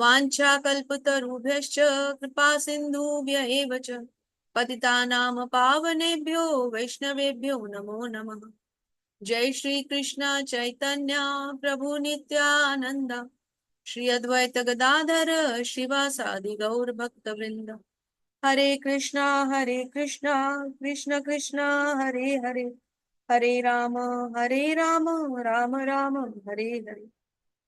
वाञ्छाकल्पतरुभ्यश्च कृपा सिन्धुभ्य एव च पतितानां पावनेभ्यो वैष्णवेभ्यो नमो नमः। जय श्री कृष्ण चैतन्य प्रभु नित्यानंद, श्री अद्वैत गदाधर श्रीवासादि गौर भक्त वृंद। हरे कृष्णा कृष्ण कृष्णा हरे हरे, हरे राम राम राम हरे हरे।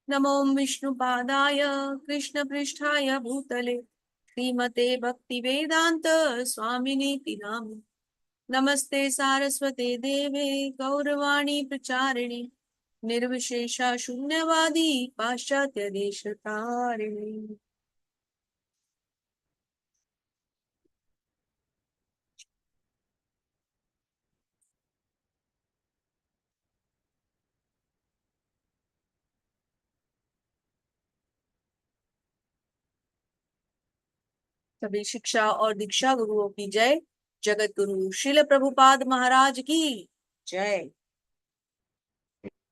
नमो विष्णुपादाय कृष्ण पृष्ठाय भूतले श्रीमते भक्ति वेदांत स्वामिनीति नाम। नमस्ते सारस्वते देवे गौरवाणी प्रचारिणे निर्विशेषा शून्यवादी पाश्चात्य देश तारिणे। सभी शिक्षा और दीक्षा गुरुओं की जय। जगत गुरु श्रील प्रभुपाद महाराज की जय।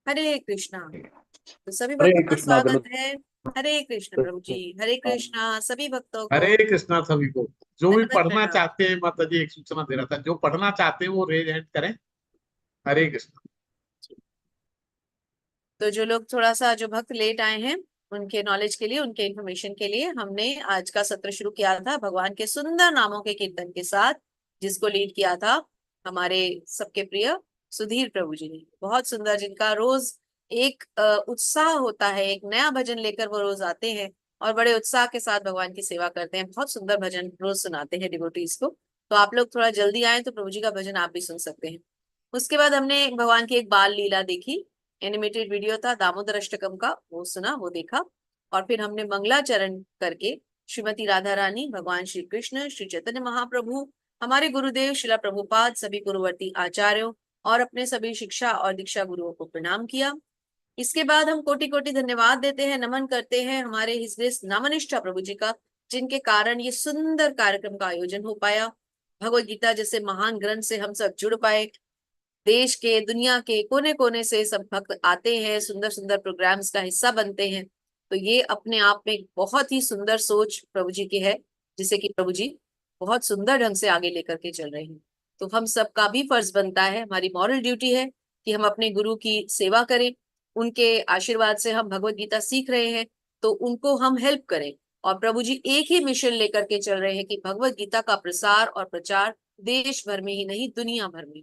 हरे कृष्णा। तो सभी हरे भक्तों का कृष्णा स्वागत गलत। है। हरे कृष्ण प्रभु जी। हरे कृष्णा सभी भक्तों को। हरे कृष्णा सभी को। जो भी दंडवत पढ़ना प्रणाम। चाहते हैं, माता जी एक सूचना दे रहा था, जो पढ़ना चाहते हैं वो रेज हैंड करें। हरे कृष्णा। तो जो लोग थोड़ा सा, जो भक्त लेट आए हैं, उनके नॉलेज के लिए, उनके इन्फॉर्मेशन के लिए, हमने आज का सत्र शुरू किया था भगवान के सुंदर नामों के कीर्तन के साथ, जिसको लीड किया था हमारे सबके प्रिय सुधीर प्रभु जी ने। बहुत सुंदर, जिनका रोज एक उत्साह होता है, एक नया भजन लेकर वो रोज आते हैं और बड़े उत्साह के साथ भगवान की सेवा करते हैं। बहुत सुंदर भजन रोज सुनाते हैं डिवोटीज को। तो आप लोग थोड़ा जल्दी आए तो प्रभु जी का भजन आप भी सुन सकते हैं। उसके बाद हमने भगवान की एक बाल लीला देखी, एनिमेटेड वीडियो था दामोदर अष्टकम का, वो सुना, वो देखा। और फिर हमने मंगलाचरण करके श्रीमती राधा रानी, भगवान श्री कृष्ण, श्री चैतन्य महाप्रभु, हमारे गुरुदेव शिला प्रभुपाद, सभी गुरुवर्ती आचार्यों और अपने सभी शिक्षा और दीक्षा गुरुओं को प्रणाम किया। इसके बाद हम कोटि कोटि धन्यवाद देते हैं, नमन करते हैं हमारे हिज ग्रेस नामनिष्ठा प्रभु जी का, जिनके कारण ये सुंदर कार्यक्रम का आयोजन हो पाया। भगवत गीता जैसे महान ग्रंथ से हम सब जुड़ पाए। देश के, दुनिया के कोने कोने से सब भक्त आते हैं, सुंदर सुंदर प्रोग्राम्स का हिस्सा बनते हैं। तो ये अपने आप में एक बहुत ही सुंदर सोच प्रभु जी की है, जिसे कि प्रभु जी बहुत सुंदर ढंग से आगे लेकर के चल रहे हैं। तो हम सबका भी फर्ज बनता है, हमारी मॉरल ड्यूटी है कि हम अपने गुरु की सेवा करें। उनके आशीर्वाद से हम भगवत गीता सीख रहे हैं, तो उनको हम हेल्प करें। और प्रभु जी एक ही मिशन लेकर के चल रहे हैं कि भगवत गीता का प्रसार और प्रचार देश भर में ही नहीं, दुनिया भर में।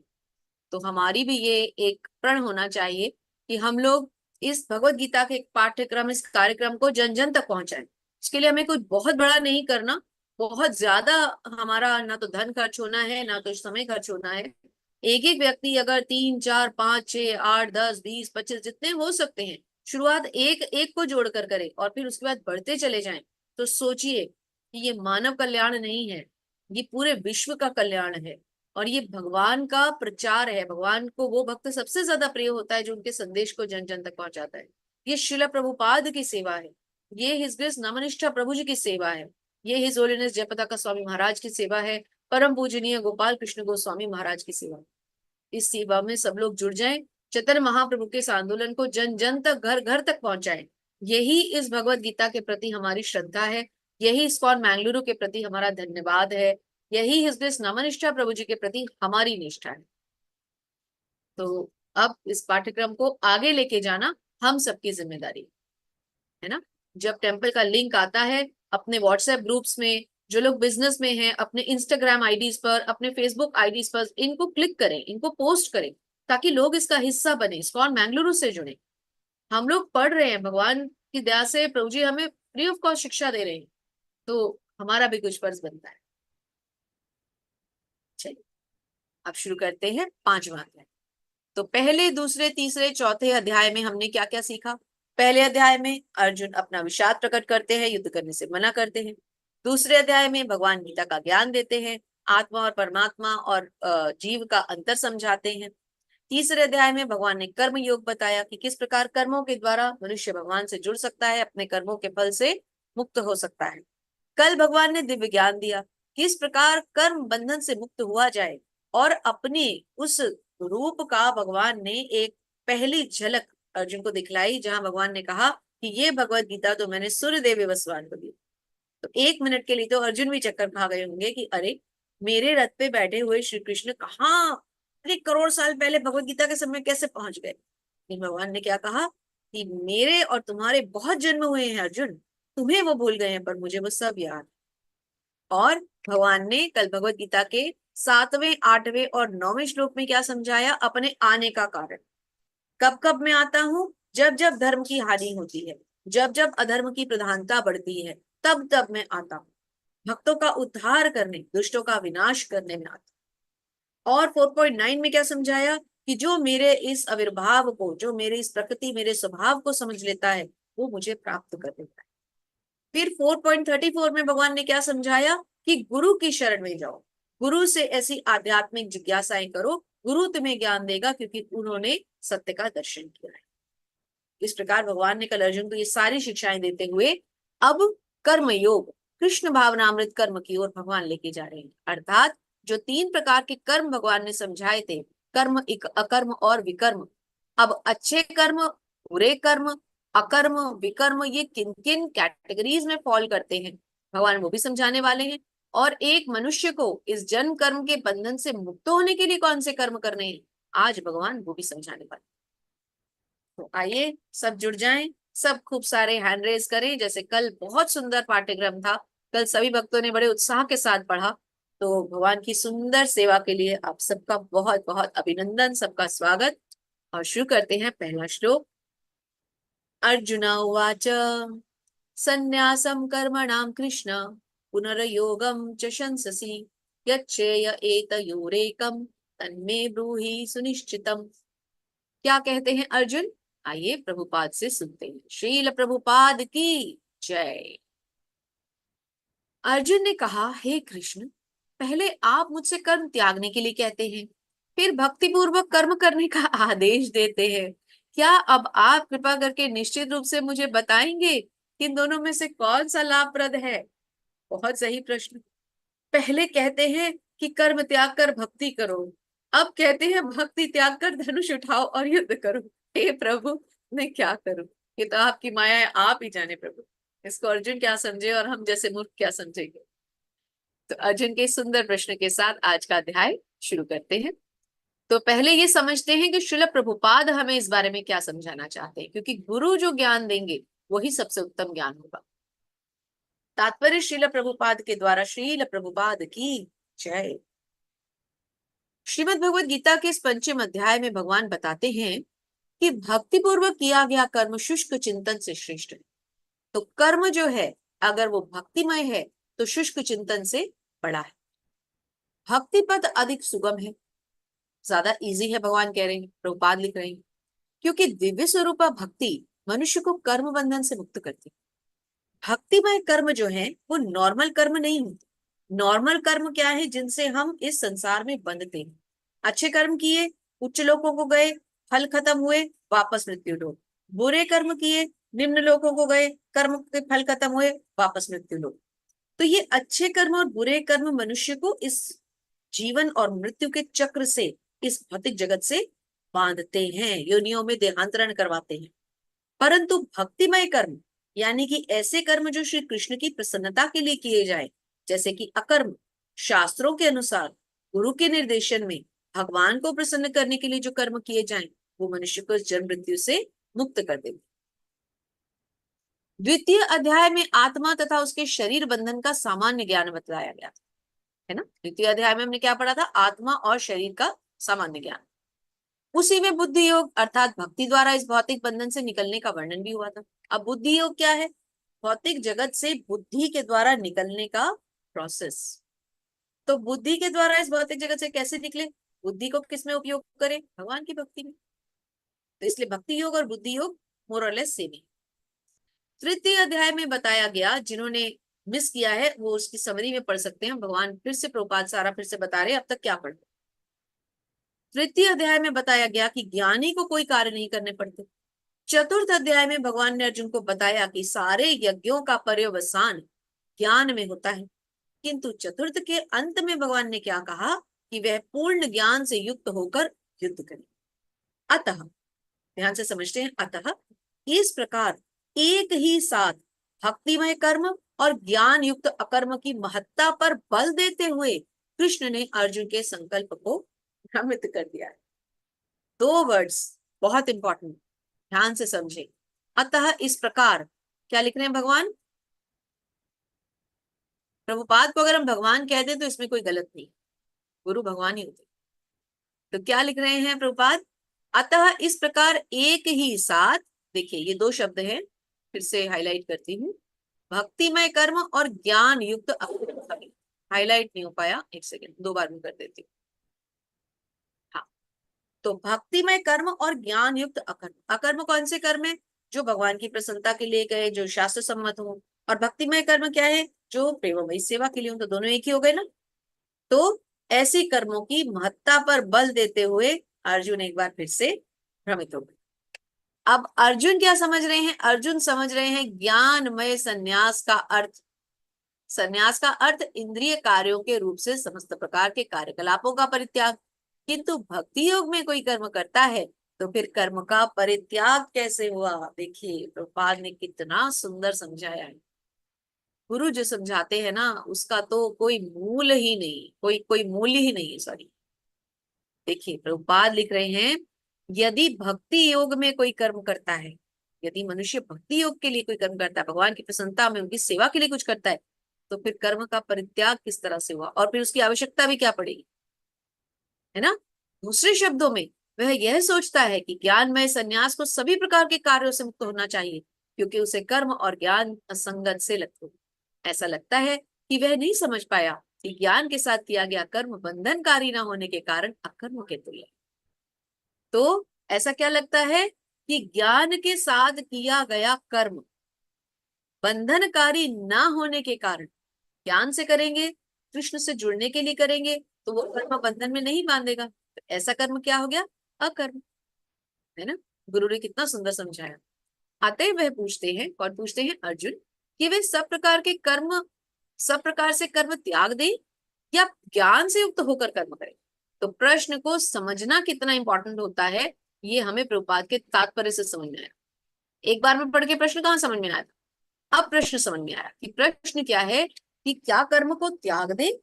तो हमारी भी ये एक प्रण होना चाहिए कि हम लोग इस भगवत गीता के पाठ्यक्रम, इस कार्यक्रम को जन जन तक पहुंचाएं। इसके लिए हमें कुछ बहुत बड़ा नहीं करना, बहुत ज्यादा हमारा ना तो धन खर्च होना है, ना तो समय खर्च होना है। एक एक व्यक्ति अगर 3 4 5 6 8 10 20 25 जितने हो सकते हैं, शुरुआत एक एक को जोड़कर करे और फिर उसके बाद बढ़ते चले जाएं, तो सोचिए कि ये मानव कल्याण नहीं है, ये पूरे विश्व का कल्याण है। और ये भगवान का प्रचार है। भगवान को वो भक्त सबसे ज्यादा प्रिय होता है जो उनके संदेश को जन जन तक पहुंचाता है। ये शिला प्रभुपाद की सेवा है, ये हिज ग्रेस नमनिष्ठा प्रभु जी की सेवा है, ये हिज होलीनेस जयपताका स्वामी महाराज की सेवा है, परम पूजनीय गोपाल कृष्ण गोस्वामी महाराज की सेवा। इस सेवा में सब लोग जुड़ जाएं, चैतन्य महाप्रभु के इस आंदोलन को जन जन तक, घर घर तक पहुंचाएं। यही इस भगवत गीता के प्रति हमारी श्रद्धा है, यही इस्कॉन मैंगलुरु के प्रति हमारा धन्यवाद है, यही हिज ग्रेस नमनिष्ठा प्रभु जी के प्रति हमारी निष्ठा है। तो अब इस पाठ्यक्रम को आगे लेके जाना हम सबकी जिम्मेदारी है ना। जब टेम्पल का लिंक आता है अपने व्हाट्सएप ग्रुप्स में, जो लोग बिजनेस में हैं, अपने इंस्टाग्राम आईडीज पर, अपने फेसबुक आईडीज पर इनको क्लिक करें, इनको पोस्ट करें, ताकि लोग इसका हिस्सा बने, इस्कॉन मैंगलुरु से जुड़े। हम लोग पढ़ रहे हैं, भगवान की दया से प्रभु जी हमें फ्री ऑफ कॉस्ट शिक्षा दे रहे हैं, तो हमारा भी कुछ फर्ज बनता है। चलिए अब शुरू करते हैं 5वां अध्याय। तो पहले, दूसरे, तीसरे, चौथे अध्याय में हमने क्या क्या सीखा। पहले अध्याय में अर्जुन अपना विषाद प्रकट करते हैं, युद्ध करने से मना करते हैं। दूसरे अध्याय में भगवान गीता का ज्ञान देते हैं, आत्मा और परमात्मा और जीव का अंतर समझाते हैं। तीसरे अध्याय में भगवान ने कर्म योग बताया कि किस प्रकार कर्मों के द्वारा मनुष्य भगवान से जुड़ सकता है, अपने कर्मों के फल से मुक्त हो सकता है। कल भगवान ने दिव्य ज्ञान दिया, किस प्रकार कर्म बंधन से मुक्त हुआ जाए, और अपने उस रूप का भगवान ने एक पहली झलक अर्जुन को दिखलाई, जहां भगवान ने कहा कि ये भगवत गीता तो मैंने सूर्यदेव वसवान को दी। तो 1 मिनट के लिए तो अर्जुन भी चक्कर खा गए होंगे कि अरे मेरे रथ पे बैठे हुए श्री कृष्ण कहाँ, अरे करोड़ साल पहले भगवत गीता के समय कैसे पहुंच गए। लेकिन भगवान ने क्या कहा कि मेरे और तुम्हारे बहुत जन्म हुए हैं अर्जुन, तुम्हें वो भूल गए हैं पर मुझे वो सब याद। और भगवान ने कल भगवत गीता के 7वें 8वें और 9वें श्लोक में क्या समझाया, अपने आने का कारण। कब कब मैं आता हूं, जब जब धर्म की हानि होती है, जब जब अधर्म की प्रधानता बढ़ती है, तब तब मैं आता हूं। भक्तों का उद्धार करने, दुष्टों का विनाश करने में आता हूं। और 4.9 में क्या समझाया कि जो मेरे इस आविर्भाव को, जो मेरे इस प्रकृति, मेरे स्वभाव को समझ लेता है, वो मुझे प्राप्त कर लेता है। फिर 4.34 में भगवान ने क्या समझाया कि गुरु की शरण में जाओ, गुरु से ऐसी आध्यात्मिक जिज्ञासाएं करो, गुरु तुम्हें ज्ञान देगा क्योंकि उन्होंने सत्य का दर्शन किया है। इस प्रकार भगवान ने कल अर्जुन को ये सारी शिक्षाएं देते हुए अब कर्म योग, कृष्ण भावनामृत कर्म की ओर भगवान लेके जा रहे हैं। अर्थात जो 3 प्रकार के कर्म भगवान ने समझाए थे, कर्म, अकर्म और विकर्म, अब अच्छे कर्म, बुरे कर्म, अकर्म, विकर्म, ये किन किन कैटेगरीज में फॉल करते हैं भगवान वो भी समझाने वाले हैं। और एक मनुष्य को इस जन्म कर्म के बंधन से मुक्त होने के लिए कौन से कर्म करने हैं, आज भगवान वो भी समझाने वाले। तो आइए सब जुड़ जाएं, सब खूब सारे हैंड रेज करें। जैसे कल बहुत सुंदर पाठ्यक्रम था, कल सभी भक्तों ने बड़े उत्साह के साथ पढ़ा। तो भगवान की सुंदर सेवा के लिए आप सबका बहुत बहुत अभिनंदन, सबका स्वागत। और शुरू करते हैं पहला श्लोक। अर्जुन उवाच संन्यासं कर्मणां कृष्ण पुनर्योगं च शंससि यच्छेय एतयोरेकं तन्मे ब्रूहि सुनिश्चितम्। क्या कहते हैं अर्जुन, आइए प्रभुपाद से सुनते हैं। श्रील प्रभुपाद की जय। अर्जुन ने कहा, हे कृष्ण, पहले आप मुझसे कर्म त्यागने के लिए कहते हैं, फिर भक्ति पूर्वक कर्म करने का आदेश देते हैं। क्या अब आप कृपा करके निश्चित रूप से मुझे बताएंगे कि इन दोनों में से कौन सा लाभप्रद है। बहुत सही प्रश्न। पहले कहते हैं कि कर्म त्याग कर भक्ति करो, अब कहते हैं भक्ति त्याग कर धनुष उठाओ और युद्ध करो। हे प्रभु, मैं क्या करूं, ये तो आपकी माया है, आप ही जाने प्रभु। इसको अर्जुन क्या समझे और हम जैसे मूर्ख क्या समझेंगे। तो अर्जुन के सुंदर प्रश्न के साथ आज का अध्याय शुरू करते हैं। तो पहले ये समझते हैं कि श्रील प्रभुपाद हमें इस बारे में क्या समझाना चाहते हैं, क्योंकि गुरु जो ज्ञान देंगे वही सबसे उत्तम ज्ञान होगा। तात्पर्य श्रील प्रभुपाद के द्वारा। श्रील प्रभुपाद की जय। श्रीमद् भगवद गीता के इस 5वें अध्याय में भगवान बताते हैं कि भक्ति पूर्वक किया गया कर्म शुष्क चिंतन से श्रेष्ठ है। तो कर्म जो है अगर वो भक्तिमय है तो शुष्क चिंतन से बड़ा है। भक्ति पद अधिक सुगम है, ज्यादा इजी है, भगवान कह रहे हैं, प्रभुपाद लिख रहे हैं, क्योंकि दिव्य स्वरूपा भक्ति मनुष्य को कर्म बंधन से मुक्त करती है। भक्तिमय कर्म जो है वो नॉर्मल कर्म नहीं होते। नॉर्मल कर्म क्या है, जिनसे हम इस संसार में बंधते हैं। अच्छे कर्म किए, उच्च लोकों को गए, फल खत्म हुए, वापस मृत्यु लोक। बुरे कर्म किए, निम्न लोकों को गए, कर्म के फल खत्म हुए, वापस मृत्यु लोक। तो ये अच्छे कर्म और बुरे कर्म मनुष्य को इस जीवन और मृत्यु के चक्र से, इस भौतिक जगत से बांधते हैं, योनियों में देहांतरण करवाते हैं। परंतु भक्तिमय कर्म यानी कि ऐसे कर्म जो श्री कृष्ण की प्रसन्नता के लिए किए जाए, जैसे कि अकर्म, शास्त्रों के अनुसार गुरु के निर्देशन में भगवान को प्रसन्न करने के लिए जो कर्म किए जाएं, वो मनुष्य को जन्म मृत्यु से मुक्त कर देंगे। द्वितीय अध्याय में आत्मा तथा उसके शरीर बंधन का सामान्य ज्ञान बताया गया था, है ना। द्वितीय अध्याय में हमने क्या पढ़ा था, आत्मा और शरीर का सामान्य ज्ञान। उसी में बुद्धि योग अर्थात भक्ति द्वारा इस भौतिक बंधन से निकलने का वर्णन भी हुआ था। अब बुद्धि योग क्या है, भौतिक जगत से बुद्धि के द्वारा निकलने का प्रोसेस। तो बुद्धि के द्वारा इस भौतिक जगत से कैसे निकले, बुद्धि को किसमें उपयोग करें, भगवान की भक्ति में। तो इसलिए भक्ति योग और बुद्धि योग मोर और लेस सेम है। तृतीय अध्याय में बताया गया, जिन्होंने मिस किया है वो उसकी समरी में पढ़ सकते हैं। भगवान फिर से प्रभुपाद सारा फिर से बता रहे अब तक क्या पढ़ते। तृतीय अध्याय में बताया गया कि ज्ञानी को कोई कार्य नहीं करने पड़ते। चतुर्थ अध्याय में भगवान ने अर्जुन को बताया कि सारे यज्ञों का पर्यवसान ज्ञान में होता है, किंतु चतुर्थ के अंत में भगवान ने क्या कहा कि वह पूर्ण ज्ञान से युक्त होकर युद्ध करे। अतः ध्यान से समझते हैं, अतः इस प्रकार एक ही साथ भक्तिमय कर्म और ज्ञान युक्त अकर्म की महत्ता पर बल देते हुए कृष्ण ने अर्जुन के संकल्प को भ्रमित कर दिया है। दो वर्ड्स बहुत इंपॉर्टेंट, ध्यान से समझे। अतः इस प्रकार, क्या लिख रहे हैं भगवान? प्रभुपाद को अगर हम भगवान कह दें तो इसमें कोई गलत नहीं, गुरु भगवान ही होते। तो क्या लिख रहे हैं प्रभुपाद? अतः इस प्रकार एक ही साथ, देखिए ये दो शब्द हैं, फिर से हाईलाइट करती हूँ, भक्तिमय कर्म और ज्ञान युक्त अकर्म। हाईलाइट नहीं हो पाया, एक सेकेंड, दो बार में कर देती हूँ। हाँ, तो भक्तिमय कर्म और ज्ञान युक्त अकर्म। अकर्म कौन से कर्म है? जो भगवान की प्रसन्नता के लिए गए, जो शास्त्र सम्मत हो। और भक्तिमय कर्म क्या है? जो प्रेममयी सेवा के लिए हो। तो दोनों एक ही हो गए ना। तो ऐसी कर्मों की महत्ता पर बल देते हुए अर्जुन एक बार फिर से भ्रमित हो गए। अब अर्जुन क्या समझ रहे हैं? अर्जुन समझ रहे हैं ज्ञानमय संन्यास का अर्थ। संन्यास का अर्थ इंद्रिय कार्यों के रूप से समस्त प्रकार के कार्यकलापों का परित्याग। किंतु भक्ति योग में कोई कर्म करता है तो फिर कर्म का परित्याग कैसे हुआ? देखिए प्रभुपाद ने कितना सुंदर समझाया है। गुरु जो समझाते हैं ना, उसका तो कोई मूल ही नहीं, कोई कोई मूल्य ही नहीं है, सॉरी। देखिए प्रभुपाद लिख रहे हैं, यदि भक्ति योग में कोई कर्म करता है, यदि मनुष्य भक्ति योग के लिए कोई कर्म करता है, भगवान की प्रसन्नता में उनकी सेवा के लिए कुछ करता है, तो फिर कर्म का परित्याग किस तरह से हुआ और फिर उसकी आवश्यकता भी क्या पड़ेगी, है ना। दूसरे शब्दों में वह यह सोचता है कि ज्ञानमय संन्यास को सभी प्रकार के कार्यों से मुक्त होना चाहिए, क्योंकि उसे कर्म और ज्ञान असंगत से लगते। ऐसा लगता है कि वह नहीं समझ पाया कि ज्ञान के साथ किया गया कर्म बंधनकारी न होने के कारण अकर्म के तुल्य। तो ऐसा क्या लगता है कि ज्ञान के साथ किया गया कर्म बंधनकारी ना होने के कारण, ज्ञान से करेंगे, कृष्ण से जुड़ने के लिए करेंगे, तो वो कर्म बंधन में नहीं बांधेगा। तो ऐसा कर्म क्या हो गया? अकर्म, है ना। गुरु ने कितना सुंदर समझाया। अतः वह पूछते हैं, और पूछते हैं अर्जुन, कि वे सब प्रकार के कर्म, सब प्रकार से कर्म त्याग दें या ज्ञान से युक्त होकर कर्म करें। तो प्रश्न को समझना कितना इंपॉर्टेंट होता है, ये हमें प्रभुपाद के तात्पर्य से समझ में आया। एक बार में पढ़ के प्रश्न कहाँ समझ में आया था? अब प्रश्न समझ में आया कि प्रश्न क्या है, कि क्या कर्म को त्याग दे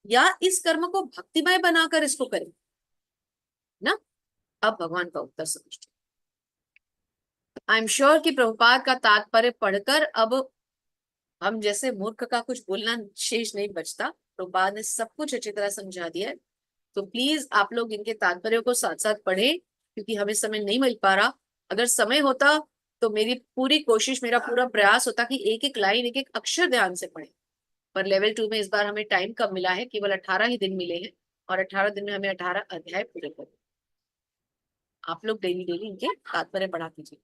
या इस कर्म को भक्तिमय बनाकर इसको करें, ना। अब भगवान का उत्तर समझते। आई एम श्योर कि प्रभुपाद का तात्पर्य पढ़कर अब हम जैसे मूर्ख का कुछ बोलना शेष नहीं बचता। प्रभुपाद ने सब कुछ अच्छी तरह समझा दिया है। तो प्लीज आप लोग इनके तात्पर्यों को साथ साथ पढ़ें, क्योंकि हमें समय नहीं मिल पा रहा। अगर समय होता तो मेरी पूरी कोशिश, मेरा पूरा प्रयास होता कि एक एक लाइन, एक एक अक्षर ध्यान से पढ़ें। पर लेवल 2 में इस बार हमें टाइम कम मिला है, केवल 18 ही दिन मिले हैं, और 18 दिन में हमें 18 अध्याय पूरे करने। आप लोग डेली डेली इनके तात्पर्य पढ़ा कीजिए।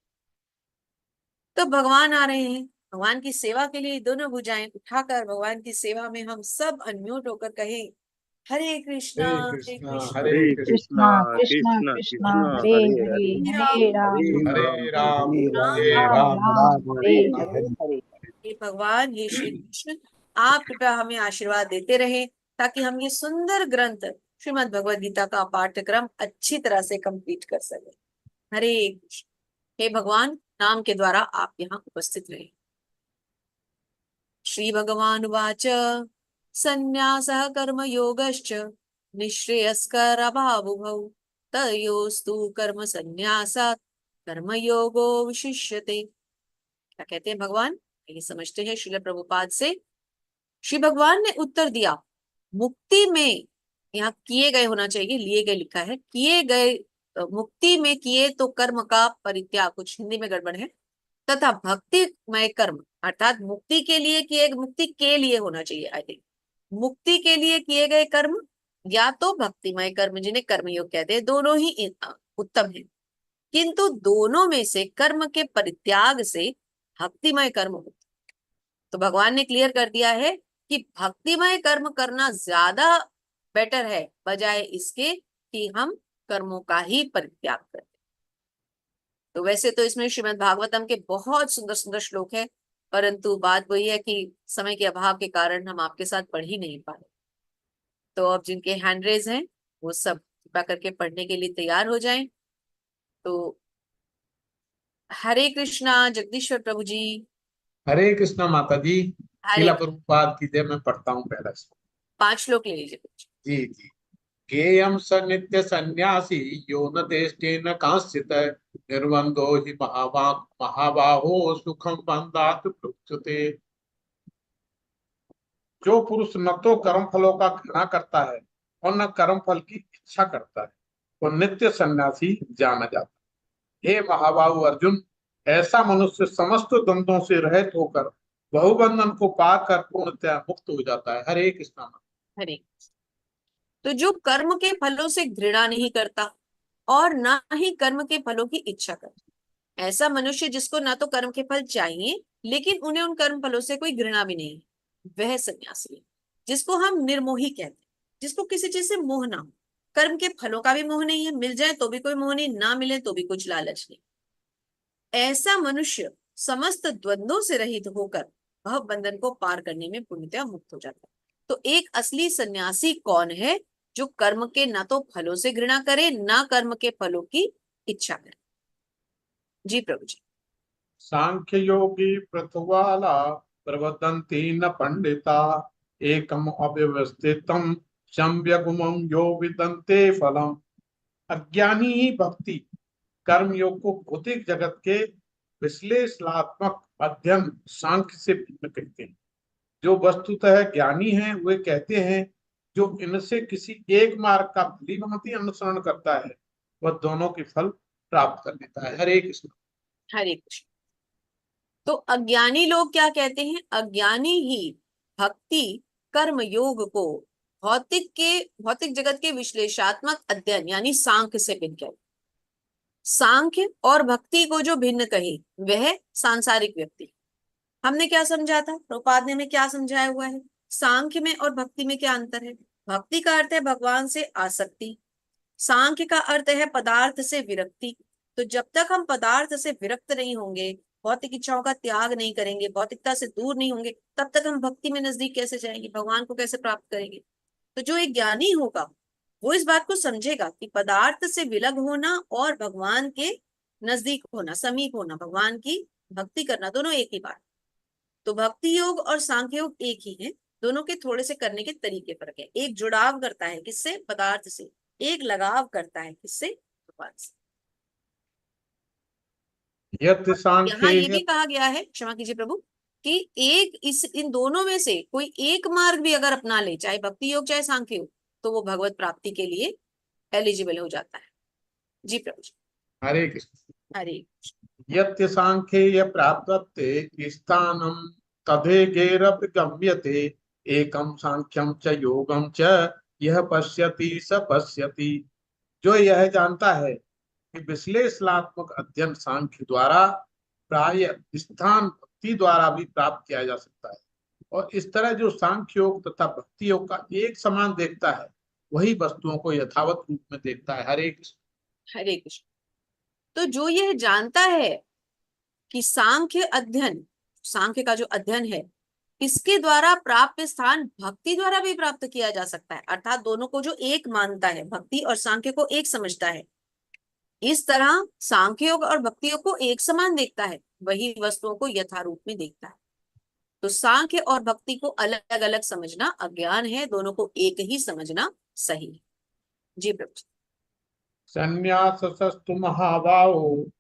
तो भगवान आ रहे हैं, भगवान की सेवा के लिए दोनों भुजाएं उठाकर भगवान की सेवा में हम सब अनम्यूट होकर कहें, हरे कृष्णा हरे हरे कृष्णा कृष्णा हरे हरे कृष्णा कृष्णा कृष्णा कृष्णा कृष्णा कृष्णा हरे हरे हरे हरे हरे हरे राम राम हरे राम हरे राम हरे राम राम राम राम राम हरे हरे हरे हरे हरे। हे भगवान, हे श्री कृष्ण, आप कृपया हमें आशीर्वाद देते रहे, ताकि हम ये सुंदर ग्रंथ श्रीमद् भगवद गीता का पाठ्यक्रम अच्छी तरह से कंप्लीट कर सके। हरे कृष्ण। हे भगवान, नाम के द्वारा आप यहाँ उपस्थित रहे। श्री भगवान वाच, संन्यासः कर्म योगश्च निःश्रेयस्कर अभावुभौ तयोस्तु कर्म संन्यासात् कर्मयोगो विशिष्यते। क्या कहते हैं भगवान, ये समझते हैं श्रील प्रभुपाद से। श्री भगवान ने उत्तर दिया, मुक्ति में, यहाँ किए गए होना चाहिए, लिए गए लिखा है, किए गए, मुक्ति में किए तो कर्म का परित्याग, कुछ हिंदी में गड़बड़ है, तथा भक्तिमय कर्म, अर्थात मुक्ति के लिए किए, मुक्ति के लिए होना चाहिए आई थिंक, मुक्ति के लिए किए गए कर्म या तो भक्तिमय कर्म जिन्हें कर्मयोग कहते हैं, दोनों ही उत्तम है। किंतु दोनों में से कर्म के परित्याग से भक्तिमय कर्म होता। तो भगवान ने क्लियर कर दिया है कि भक्तिमय कर्म करना ज्यादा बेटर है, बजाय इसके कि हम कर्मों का ही परित्याग करें। तो वैसे तो इसमें श्रीमद् भागवतम के बहुत सुंदर सुंदर श्लोक है, परंतु बात वही है कि समय के अभाव के कारण हम आपके साथ पढ़ ही नहीं पाए। तो अब जिनके हैंड रेज हैं वो सब कृपया करके पढ़ने के लिए तैयार हो जाएं। तो हरे कृष्णा जगदीश्वर प्रभु जी। हरे कृष्णा माता जी। हरे शीला प्रभुपाद की जय। मैं पढ़ता हूँ पहला श्लोक। 5 श्लोक ले लीजिए प्रभु जी। जी जी। गेयम स नित्य सन्यासी यो न तेष्टेन कांश्चित निर्बंधो हि महाबाहो सुखम बंधात प्रोच्यते। जो पुरुष न तो कर्म फलों का घृणा करता है और न कर्म फल की इच्छा करता है वो नित्य सन्यासी जाना जाता है। हे महाबाहु अर्जुन, ऐसा मनुष्य समस्त द्वंद्वों से रहित होकर बहुबंधन को पाकर पूर्णतया मुक्त हो जाता है। हरे कृष्णा। हरे। तो जो कर्म के फलों से घृणा नहीं करता और ना ही कर्म के फलों की इच्छा करता, ऐसा मनुष्य जिसको ना तो कर्म के फल चाहिए लेकिन उन्हें उन कर्म फलों से कोई घृणा भी नहीं है, वह सन्यासी है। जिसको हम निर्मोही कहते हैं, जिसको किसी चीज से मोह ना हो, कर्म के फलों का भी मोह नहीं है, मिल जाए तो भी कोई मोह नहीं, ना मिले तो भी कुछ लालच नहीं, ऐसा मनुष्य समस्त द्वंद्वों से रहित होकर भव बंधन को पार करने में पूर्णतया मुक्त हो जाता है। तो एक असली सन्यासी कौन है? जो कर्म के ना तो फलों से घृणा करे, ना कर्म के फलों की इच्छा करे। जी प्रभु जी। सांख्य योगी पृथ्वाला प्रवदन्ति न पंडिता एकम अव्यवस्थितम सम्यगुमं यो विदन्ते फलम। अज्ञानी ही भक्ति कर्म योग को भौतिक जगत के विश्लेषणात्मक अध्ययन सांख्य से भिन्न कहते हैं। जो वस्तुतः ज्ञानी हैं वे कहते हैं जो इनसे किसी एक मार्ग का भली भांति अनुसरण करता है वह दोनों के फल प्राप्त कर लेता है। हरे कृष्ण। हरे कृष्ण। तो अज्ञानी लोग क्या कहते हैं? अज्ञानी ही भक्ति कर्म योग को भौतिक जगत के विश्लेषणात्मक अध्ययन यानी सांख्य से भिन्न कहते। सांख्य और भक्ति को जो भिन्न कहे वह सांसारिक व्यक्ति। हमने क्या समझा था? प्रभुपाद ने हमें क्या समझाया हुआ है? सांख्य में और भक्ति में क्या अंतर है? भक्ति का अर्थ है भगवान से आसक्ति, सांख्य का अर्थ है पदार्थ से विरक्ति। तो जब तक हम पदार्थ से विरक्त नहीं होंगे, भौतिक इच्छाओं का त्याग नहीं करेंगे, भौतिकता से दूर नहीं होंगे, तब तक हम भक्ति में नजदीक कैसे जाएंगे, भगवान को कैसे प्राप्त करेंगे? तो जो एक ज्ञानी होगा वो इस बात को समझेगा कि पदार्थ से विलग होना और भगवान के नजदीक होना, समीप होना, भगवान की भक्ति करना, दोनों एक ही बात। तो भक्ति योग और सांख्य योग एक ही है, दोनों के थोड़े से करने के तरीके फर्क है। एक जुड़ाव करता है किससे? पदार्थ से। एक लगाव करता है किससे? भगवान से। यत् और यहाँ ये सांख्ये। भी कहा गया है, क्षमा कीजिए प्रभु, कि एक इस इन दोनों में से कोई एक मार्ग भी अगर अपना ले, चाहे भक्ति योग चाहे सांख्य योग, तो वो भगवत प्राप्ति के लिए एलिजिबल हो जाता है। जी प्रभु जी। हरे कृष्ण। हरे। यत् सांख्ये प्राप्तते स्थानं तदेगेरपि गम्यते एकम सांख्यम च योगम च यह पश्यति स पश्यति। जो यह जानता है कि विश्लेषणात्मक अध्ययन सांख्य द्वारा प्राय स्थान भक्ति द्वारा भी प्राप्त किया जा सकता है और इस तरह जो सांख्य योग तथा भक्ति योग का एक समान देखता है वही वस्तुओं को यथावत रूप में देखता है। हरे कृष्ण। हरे कृष्ण। तो जो यह जानता है कि सांख्य का जो अध्ययन है, इसके द्वारा प्राप्त स्थान भक्ति द्वारा भी प्राप्त किया जा सकता है, अर्थात दोनों को जो एक मानता है, भक्ति और सांख्य को एक समझता है, इस तरह सांख्य योग और भक्ति योग को एक समान देखता है, वही वस्तुओं को यथारूप में देखता है। तो सांख्य और भक्ति को अलग अलग समझना अज्ञान है, दोनों को एक ही समझना सही है। जी प्रभु जी। संन्यासस्तु महाबाहो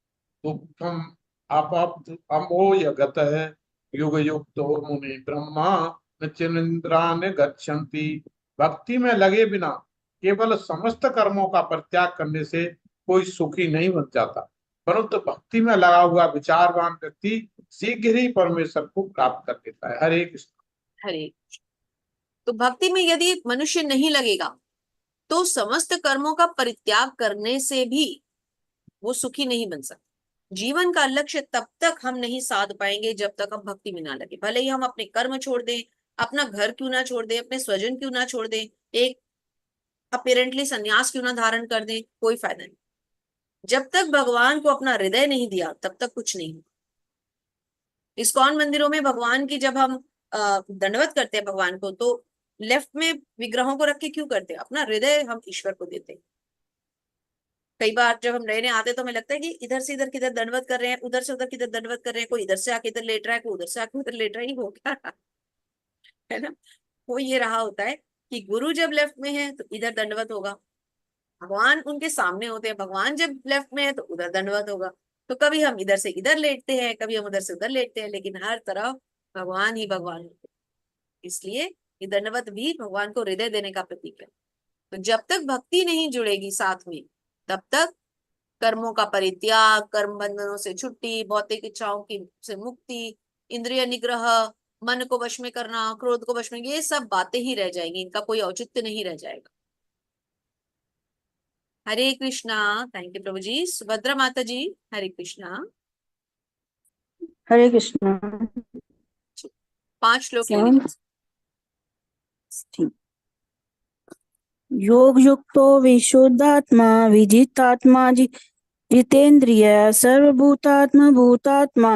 दुःखम अमोय गतः युग युक्तो मुनि ब्रह्मा न चिन्निन्द्रान गच्छन्ति। भक्ति में लगे बिना केवल समस्त कर्मों का परित्याग करने से कोई सुखी नहीं बन जाता, परंतु भक्ति में लगा हुआ विचारवान व्यक्ति शीघ्र ही परमेश्वर को प्राप्त कर लेता है। हरे कृष्ण। हरे। तो भक्ति में यदि मनुष्य नहीं लगेगा तो समस्त कर्मों का परित्याग करने से भी वो सुखी नहीं बन सकता। जीवन का लक्ष्य तब तक हम नहीं साध पाएंगे जब तक हम भक्ति में ना लगे। भले ही हम अपने कर्म छोड़ दें, अपना घर क्यों ना छोड़ दें, अपने स्वजन क्यों ना छोड़ दें, एक अपेरेंटली संन्यास क्यों ना धारण कर दें, कोई फायदा नहीं। जब तक भगवान को अपना हृदय नहीं दिया तब तक कुछ नहीं। इस्कॉन मंदिरों में भगवान की जब हम दंडवत करते हैं भगवान को, तो लेफ्ट में विग्रहों को रख के क्यों करते हैं? अपना हृदय हम ईश्वर को देते हैं। कई बार जब हम नए नए आते तो हमें लगता है कि इधर से इधर किधर दंडवत कर रहे हैं, उधर से उधर किधर दंडवत कर रहे हैं, कोई इधर से आके इधर लेट रहा है, कोई उधर से आके उधर लेट रहा है, ये हो क्या रहा है ना। वो ये रहा होता है कि गुरु जब लेफ्ट में है तो इधर दंडवत होगा, भगवान उनके सामने होते हैं, भगवान जब लेफ्ट में है तो उधर दंडवत होगा। तो कभी हम इधर से इधर लेटते हैं, कभी हम उधर से उधर लेटते हैं, लेकिन हर तरफ भगवान ही भगवान होते हैं। इसलिए ये दंडवत भी भगवान को हृदय देने का प्रतीक है। तो जब तक भक्ति नहीं जुड़ेगी साथ में, तब तक कर्मों का परित्याग, कर्म बंधनों से छुट्टी, भौतिक इच्छाओं की से मुक्ति, इंद्रिय निग्रह, मन को वश में करना, क्रोध को वश में, ये सब बातें ही रह जाएंगी, इनका कोई औचित्य नहीं रह जाएगा। हरे कृष्णा। थैंक यू प्रभु जी। सुभद्रा माता जी, हरे कृष्णा। हरे कृष्णा। 5 श्लोक ले सेवन। लीजिए। ठीक। योग युक्तो विशुद्धात्मा विजितात्मा जितेन्द्रिय सर्वभूतात्मा भूतात्मा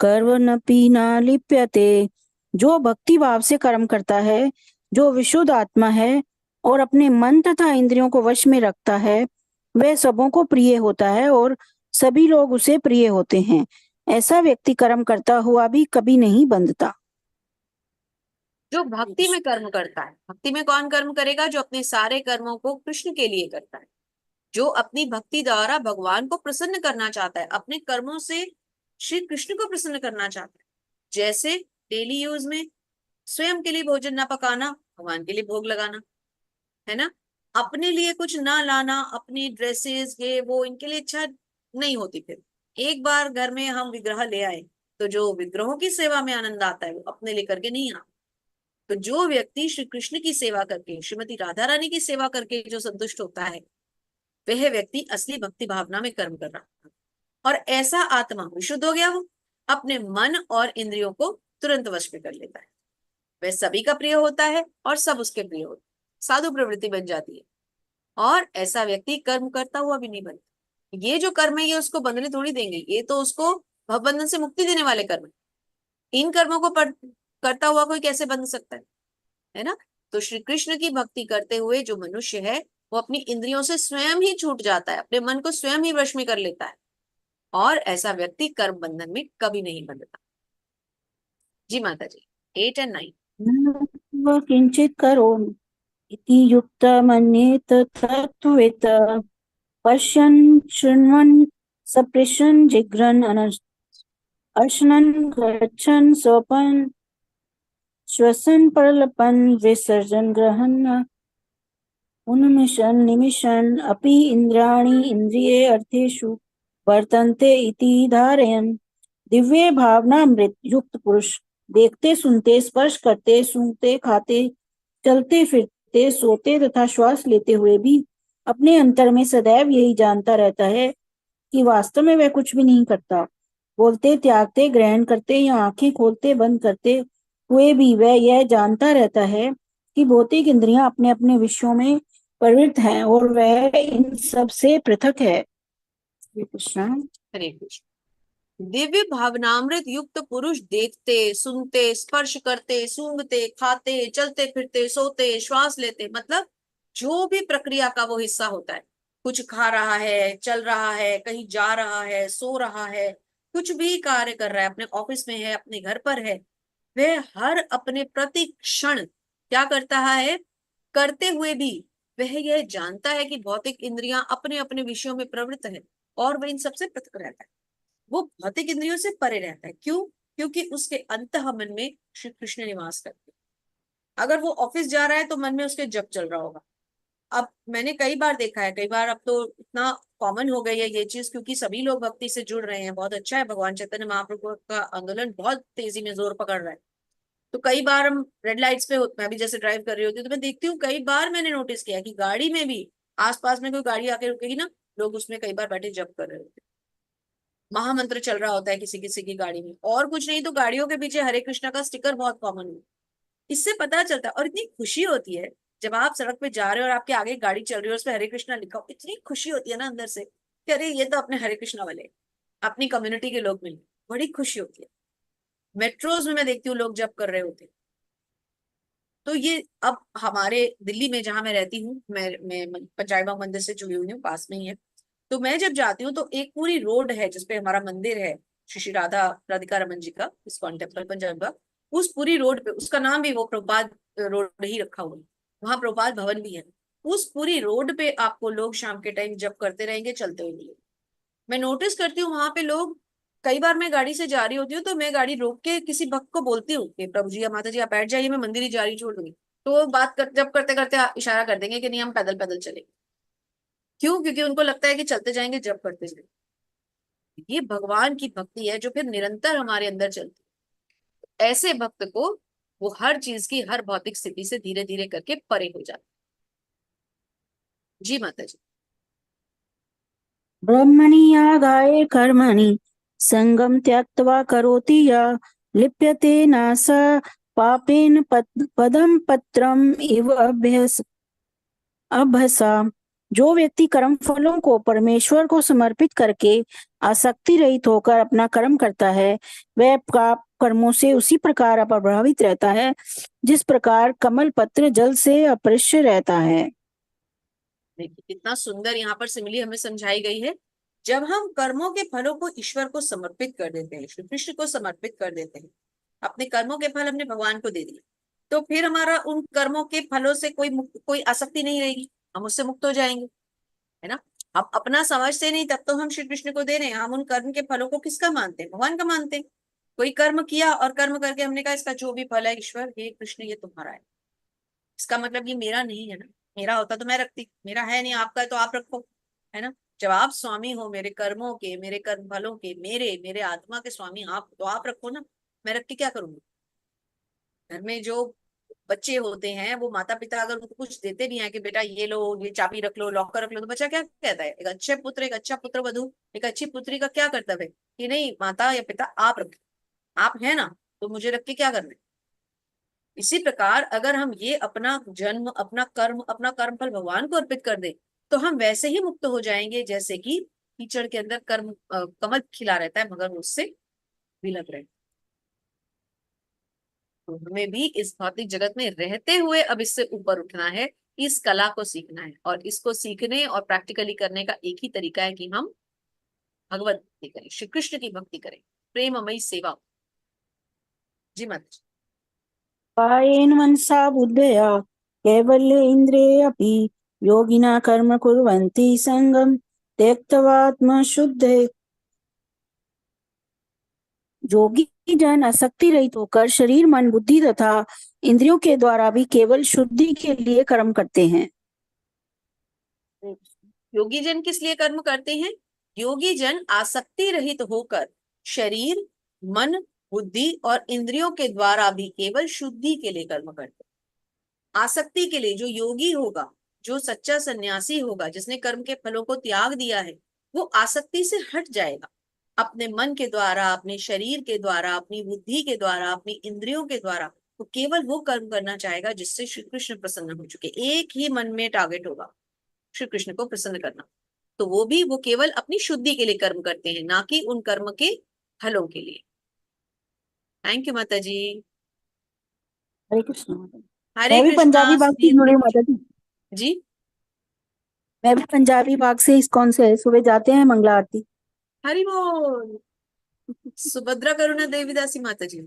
कर्मणपि न लिप्यते। जो भक्ति भाव से कर्म करता है, जो विशुद्ध आत्मा है और अपने मन तथा इंद्रियों को वश में रखता है, वह सबों को प्रिय होता है और सभी लोग उसे प्रिय होते हैं। ऐसा व्यक्ति कर्म करता हुआ भी कभी नहीं बंधता। जो भक्ति में कर्म करता है, भक्ति में कौन कर्म करेगा? जो अपने सारे कर्मों को कृष्ण के लिए करता है, जो अपनी भक्ति द्वारा भगवान को प्रसन्न करना चाहता है, अपने कर्मों से श्री कृष्ण को प्रसन्न करना चाहता है। जैसे डेली यूज में स्वयं के लिए भोजन ना पकाना, भगवान के लिए भोग लगाना, है ना। अपने लिए कुछ ना लाना, अपनी ड्रेसेस ये वो इनके लिए इच्छा नहीं होती। फिर एक बार घर में हम विग्रह ले आए तो जो विग्रहों की सेवा में आनंद आता है वो अपने लेकर के नहीं आता। तो जो व्यक्ति श्री कृष्ण की सेवा करके, श्रीमती राधा रानी की सेवा करके जो संतुष्ट होता है, वह व्यक्ति असली भक्ति भावना में कर्म कर रहा है। और ऐसा आत्मा विशुद्ध हो गया, वो अपने मन और इंद्रियों को तुरंत वश में कर लेता है, वह सभी का प्रिय होता है और सब उसके प्रिय होते हैं, साधु प्रवृत्ति बन जाती है। और ऐसा व्यक्ति कर्म करता हुआ भी नहीं बनता। ये जो कर्म है ये उसको बंधने थोड़ी देंगे, ये तो उसको भवबंधन से मुक्ति देने वाले कर्म है। इन कर्मों को करता हुआ कोई कैसे बंध सकता है ना। तो श्री कृष्ण की भक्ति करते हुए जो मनुष्य है वो अपनी इंद्रियों से स्वयं ही छूट जाता है, अपने मन को स्वयं ही वश में कर लेता है, और ऐसा व्यक्ति कर्म बंधन में कभी नहीं बंधता। जी माता जी। 8 और 9। न किंचित करोमि इति युक्तमन्येत तत्त्ववेत्त पश्यन् शृण्वन् सपृशन् जिघ्रन् अश्नन् गच्छन् स्वपन् श्वसन् प्रलपन् विसर्जन् गृहन् उन्मिषन् निमिषन् अपि इन्द्रियाणि इन्द्रिये अर्थेषु वर्तन्ते इति धारयन्। दिव्य भावनामृत युक्त पुरुष देखते सुनते स्पर्श करते सूंघते खाते चलते फिरते सोते तथा श्वास लेते हुए भी अपने अंतर में सदैव यही जानता रहता है कि वास्तव में वह कुछ भी नहीं करता। बोलते त्यागते ग्रहण करते या आंखें खोलते बंद करते हुए भी वह यह जानता रहता है कि भौतिक इंद्रियां अपने अपने विषयों में प्रवृत्त हैं और वह इन सब से पृथक है। कृष्ण। हरे कृष्ण। दिव्य भावनामृत युक्त पुरुष देखते सुनते स्पर्श करते सूंघते खाते चलते फिरते सोते श्वास लेते, मतलब जो भी प्रक्रिया का वो हिस्सा होता है, कुछ खा रहा है, चल रहा है, कहीं जा रहा है, सो रहा है, कुछ भी कार्य कर रहा है, अपने ऑफिस में है, अपने घर पर है, वह हर अपने प्रति क्षण क्या करता है, करते हुए भी वह यह जानता है कि भौतिक इंद्रियां अपने अपने विषयों में प्रवृत्त है और वह इन सबसे पृथक रहता है। वो भौतिक इंद्रियों से परे रहता है। क्यों? क्योंकि उसके अंतः मन में श्री कृष्ण निवास करते हैं। अगर वो ऑफिस जा रहा है तो मन में उसके जप चल रहा होगा। अब मैंने कई बार देखा है, कई बार अब तो इतना कॉमन हो गई है ये चीज, क्योंकि सभी लोग भक्ति से जुड़ रहे हैं, बहुत अच्छा है, भगवान चैतन्य महाप्रभु का आंदोलन बहुत तेजी में जोर पकड़ रहा है। तो कई बार हम रेड लाइट्स पे मैं भी जैसे ड्राइव कर रही होती हूँ तो मैं देखती हूँ, कई बार मैंने नोटिस किया कि गाड़ी में भी आसपास में कोई गाड़ी आके रुकेगी ना, लोग उसमें कई बार बैठे जप कर रहे होते हैं, महामंत्र चल रहा होता है किसी किसी की गाड़ी में, और कुछ नहीं तो गाड़ियों के पीछे हरे कृष्णा का स्टिकर बहुत कॉमन है। इससे पता चलता है, और इतनी खुशी होती है जब आप सड़क पे जा रहे हो और आपके आगे गाड़ी चल रही है, उस पर हरे कृष्णा लिखा हो, इतनी खुशी होती है ना अंदर से कि अरे ये तो अपने हरे कृष्णा वाले, अपनी कम्युनिटी के लोग मिले, बड़ी खुशी होती है। मेट्रोज में मैं देखती हूँ लोग जब कर रहे होते हैं। तो ये अब हमारे दिल्ली में जहां मैं रहती हूँ, मैं पंचायत बाग मंदिर से जुड़ी हुई हूँ, पास में ही है। तो मैं जब जाती हूँ तो एक पूरी रोड है जिसपे हमारा मंदिर है, श्री श्री राधिका रमन जी का, इस्कॉन टेम्पल पंजाब का। उस पूरी रोड पे, उसका नाम भी वो प्रभुपाद रोड ही रखा हुआ है, वहां प्रभुपाद भवन भी है। उस पूरी रोड पे आपको लोग शाम के टाइम जप करते रहेंगे, चलते हुए मिलेंगे। मैं नोटिस करती हूँ वहां पे लोग, कई बार मैं गाड़ी से जा रही होती हूँ तो मैं गाड़ी रोक के किसी भक्त को बोलती हूँ कि प्रभु जी या माता जी आप बैठ जाइए, मैं मंदिर ही जा रही छोड़ दूंगी। तो वो जब करते करते इशारा कर देंगे कि नहीं हम पैदल पैदल चलेंगे। क्यों? क्योंकि उनको लगता है कि चलते जाएंगे जब करते जाएंगे। ये भगवान की भक्ति है जो फिर निरंतर हमारे अंदर चलती है। ऐसे भक्त को वो हर चीज की, हर भौतिक स्थिति से धीरे धीरे करके परे हो जाता है। जी माता जी। ब्रह्मणि यागाय कर्मणि संगम त्यक्त्वा करोति या लिप्यते न स पापेन पदम पत्रम इव अभ्यसा। जो व्यक्ति कर्म फलों को परमेश्वर को समर्पित करके आसक्ति रहित होकर अपना कर्म करता है, वह पाप कर्मों से उसी प्रकार अप्रभावित रहता है जिस प्रकार कमल पत्र जल से अपृष्य रहता है। देखिए कितना सुंदर यहाँ पर सिमिली हमें समझाई गई है। जब हम कर्मों के फलों को ईश्वर को समर्पित कर देते हैं, श्री कृष्ण को समर्पित कर देते हैं, अपने कर्मों के फल हमने भगवान को दे दिए, तो फिर हमारा उन कर्मों के फलों से कोई आसक्ति नहीं रहेगी, हम उससे मुक्त हो जाएंगे, है ना। अब अपना समझते नहीं तब तो हम श्री कृष्ण को दे रहे हैं, हम उन कर्म के फलों को किसका मानते हैं? भगवान का मानते हैं। कोई कर्म किया और कर्म करके हमने कहा इसका जो भी फल है ईश्वर, हे कृष्ण ये तुम्हारा है, इसका मतलब ये मेरा नहीं है ना, मेरा होता तो मैं रखती, मेरा है नहीं, आपका है तो आप रखो, है ना। जब आप स्वामी हो मेरे कर्मों के, मेरे कर्म फलों के, मेरे मेरे आत्मा के स्वामी आप, तो आप रखो ना, मैं रख के क्या करूंगी? घर में जो बच्चे होते हैं वो माता पिता अगर उनको कुछ देते भी हैं कि बेटा ये लो, ये चाबी रख लो, लॉकर रख लो, तो बच्चा क्या कहता है? एक अच्छे पुत्र, एक अच्छा पुत्र वधू, एक अच्छी पुत्री का क्या कर्तव्य है कि नहीं माता या पिता आप रखो, आप है ना, तो मुझे रख के क्या करना है। इसी प्रकार अगर हम ये अपना जन्म, अपना कर्म फल भगवान को अर्पित कर दे, तो हम वैसे ही मुक्त हो जाएंगे जैसे कि कीचड़ के अंदर कमल खिला रहता है मगर उससे विलग रहे। तो हमें भी इस भौतिक जगत में रहते हुए अब इससे ऊपर उठना है, इस कला को सीखना है, और इसको सीखने और प्रैक्टिकली करने का एक ही तरीका है कि हम भगवत भक्ति करें, श्री कृष्ण की भक्ति करें, प्रेममयी सेवा। जी माता जी। कायेन मनसा बुद्धया कैवल्य इंद्रिये अपि योगिना कर्म कुर्वन्ति संगम त्यक्त्वा आत्मशुद्धे। योगी जन आसक्ति रहित होकर शरीर मन बुद्धि तथा इंद्रियों के द्वारा भी केवल शुद्धि के लिए कर्म करते हैं। योगी जन किस लिए कर्म करते हैं? योगी जन आसक्ति रहित होकर शरीर, मन, बुद्धि और इंद्रियों के द्वारा भी केवल शुद्धि के लिए कर्म करते हैं। आसक्ति के लिए जो योगी होगा, जो सच्चा सन्यासी होगा, जिसने कर्म के फलों को त्याग दिया है, वो आसक्ति से हट जाएगा। अपने मन के द्वारा, अपने शरीर के द्वारा, अपनी बुद्धि के द्वारा, अपनी इंद्रियों के द्वारा वो केवल वो कर्म करना चाहेगा जिससे श्री कृष्ण प्रसन्न हो चुके। एक ही मन में टारगेट होगा, श्री कृष्ण को प्रसन्न करना। तो वो केवल अपनी शुद्धि के लिए कर्म करते हैं, ना कि उन कर्म के फलों के लिए। थैंक यू माता जी। हरे कृष्ण। हरे मैं भी कृष्णा पंजाबी भाग से सुधीर जुड़ी हूँ प्रभु माता जी। जी। मैं भी पंजाबी भाग से इस्कॉन से सुबह जाते हैं मंगला आरती। हरि बोल। सुभद्रा करुणा देवीदासी माता जी।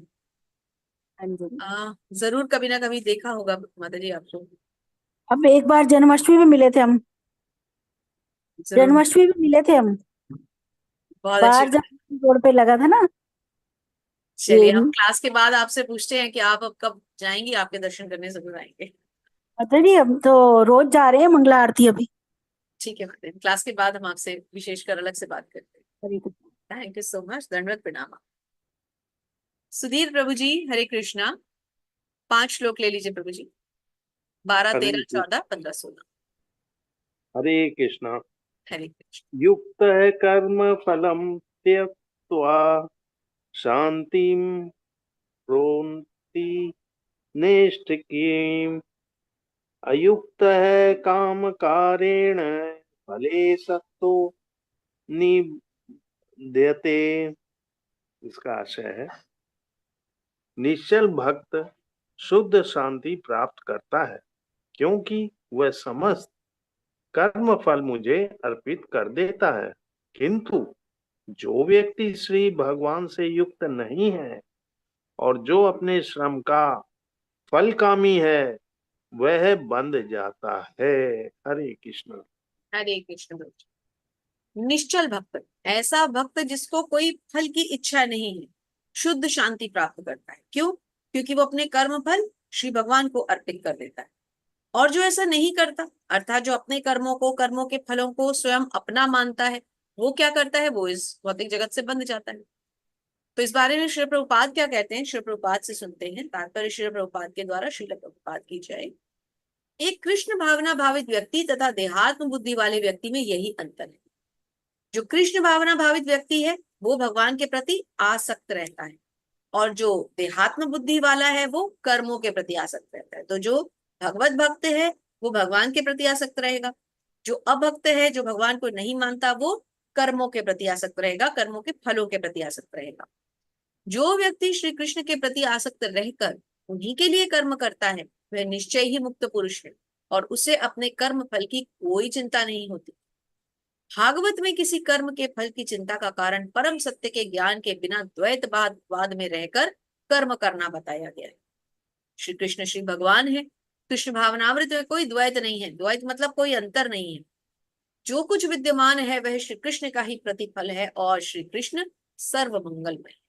हाँ जी। जरूर कभी ना कभी देखा होगा माता जी आपको। अब एक बार जन्माष्टमी में मिले थे हम। जरूर। जन्माष्टमी में मिले थे हम। बहुत अच्छी बाहर बात है। जब रोड पे लगा था ना चलिए ये हम क्लास के बाद आपसे पूछते हैं कि आप अब कब जाएंगी, आपके दर्शन करने जरूर आएंगे। माता जी। हम तो रोज जा रहे हैं मंगला आरती अभी। ठीक है माता जी, क्लास के बाद हम आपसे विशेषकर अलग से बात करते हरे कृष्ण। हैं। Thank you so much. दंडवत प्रणाम। सुधीर प्रभु जी हरे कृष्णा। 5 श्लोक ले लीजिए प्रभु जी। 12, हरे 13, 14, 15, 16। हरे कृष्णा। हरे कृष्ण। युक्त है कर्म फलम त्यक्त्वा शांतिम प्रोन्ति नैष्ठिकीम्। अयुक्त है काम कारेण फले सक्तो निबध्यते। इसका आशय है निश्चल भक्त शुद्ध शांति प्राप्त करता है क्योंकि वह समस्त कर्म फल मुझे अर्पित कर देता है। किंतु जो व्यक्ति श्री भगवान से युक्त नहीं है और जो अपने श्रम का फल कामी है, वह बंध जाता है। हरे कृष्ण। हरे कृष्ण। निश्चल भक्त, ऐसा भक्त जिसको कोई फल की इच्छा नहीं है, शुद्ध शांति प्राप्त करता है। क्यों? क्योंकि वो अपने कर्म फल श्री भगवान को अर्पित कर देता है। और जो ऐसा नहीं करता, अर्थात जो अपने कर्मों के फलों को स्वयं अपना मानता है, वो क्या करता है? वो इस भौतिक जगत से बंध जाता है। तो इस बारे में श्री प्रभुपाद क्या कहते हैं, श्री प्रभुपाद से सुनते हैं। तात्पर्य श्री प्रभुपाद के द्वारा श्रील प्रभुपाद की जाए। एक कृष्ण भावना भावित व्यक्ति तथा देहात्म बुद्धि वाले व्यक्ति में यही अंतर है। जो कृष्ण भावना भावित व्यक्ति है वो भगवान के प्रति आसक्त रहता है, और जो देहात्म बुद्धि वाला है वो कर्मों के प्रति आसक्त रहता है। तो जो भगवत भक्त है वो भगवान के प्रति आसक्त रहेगा, जो अभक्त है, जो भगवान को नहीं मानता, वो कर्मों के प्रति आसक्त रहेगा, कर्मों के फलों के प्रति आसक्त रहेगा। जो व्यक्ति श्री कृष्ण के प्रति आसक्त रहकर उन्हीं के लिए कर्म करता है, वह निश्चय ही मुक्त पुरुष है और उसे अपने कर्म फल की कोई चिंता नहीं होती। भागवत में किसी कर्म के फल की चिंता का कारण परम सत्य के ज्ञान के बिना द्वैतवाद में रहकर कर्म करना बताया गया है। श्री कृष्ण श्री भगवान है, कृष्ण भावनामृत में कोई द्वैत नहीं है। द्वैत मतलब कोई अंतर नहीं है। जो कुछ विद्यमान है वह श्री कृष्ण का ही प्रतिफल है और श्री कृष्ण सर्व मंगलमय है।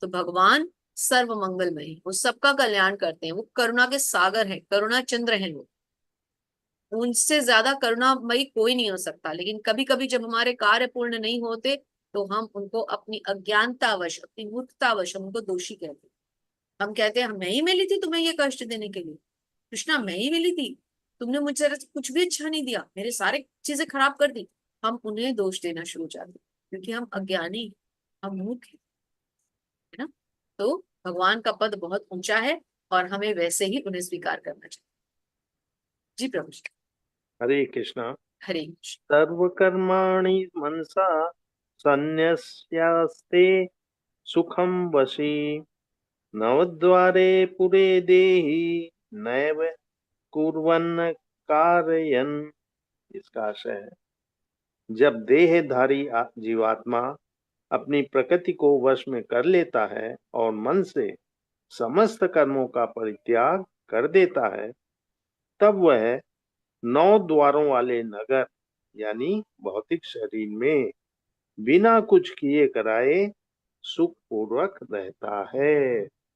तो भगवान सर्व मंगलमय है, वो सबका कल्याण करते हैं, वो करुणा के सागर है, करुणा चंद्र है। वो उनसे ज्यादा करुणामयी कोई नहीं हो सकता। लेकिन कभी कभी जब हमारे कार्य पूर्ण नहीं होते तो हम उनको अपनी अज्ञानतावश, अपनी मूर्खतावश हम उनको दोषी कहते हैं। हम कहते हैं मैं ही मिली थी तुम्हें ये कष्ट देने के लिए, कृष्णा मैं ही मिली थी, तुमने मुझे कुछ भी अच्छा नहीं दिया, मेरे सारे चीजें खराब कर दी। हम उन्हें दोष देना शुरू हो जाते क्योंकि हम अज्ञानी, हम मूर्ख है ना। तो भगवान का पद बहुत ऊंचा है और हमें वैसे ही उन्हें स्वीकार करना चाहिए। जी प्रभु जी। हरे कृष्णा। हरे कृष्ण। सर्वकर्माणि मनसा सन्न्यस्यास्ते सुखं वशी नवद्वारे पुरे देहि नैव कुर्वन् कारयन्। इसका आशय है, जब देहधारी जीवात्मा अपनी प्रकृति को वश में कर लेता है और मन से समस्त कर्मों का परित्याग कर देता है, तब वह 9 द्वारों वाले नगर यानी भौतिक शरीर में बिना कुछ किए कराए सुख पूर्वक रहता है।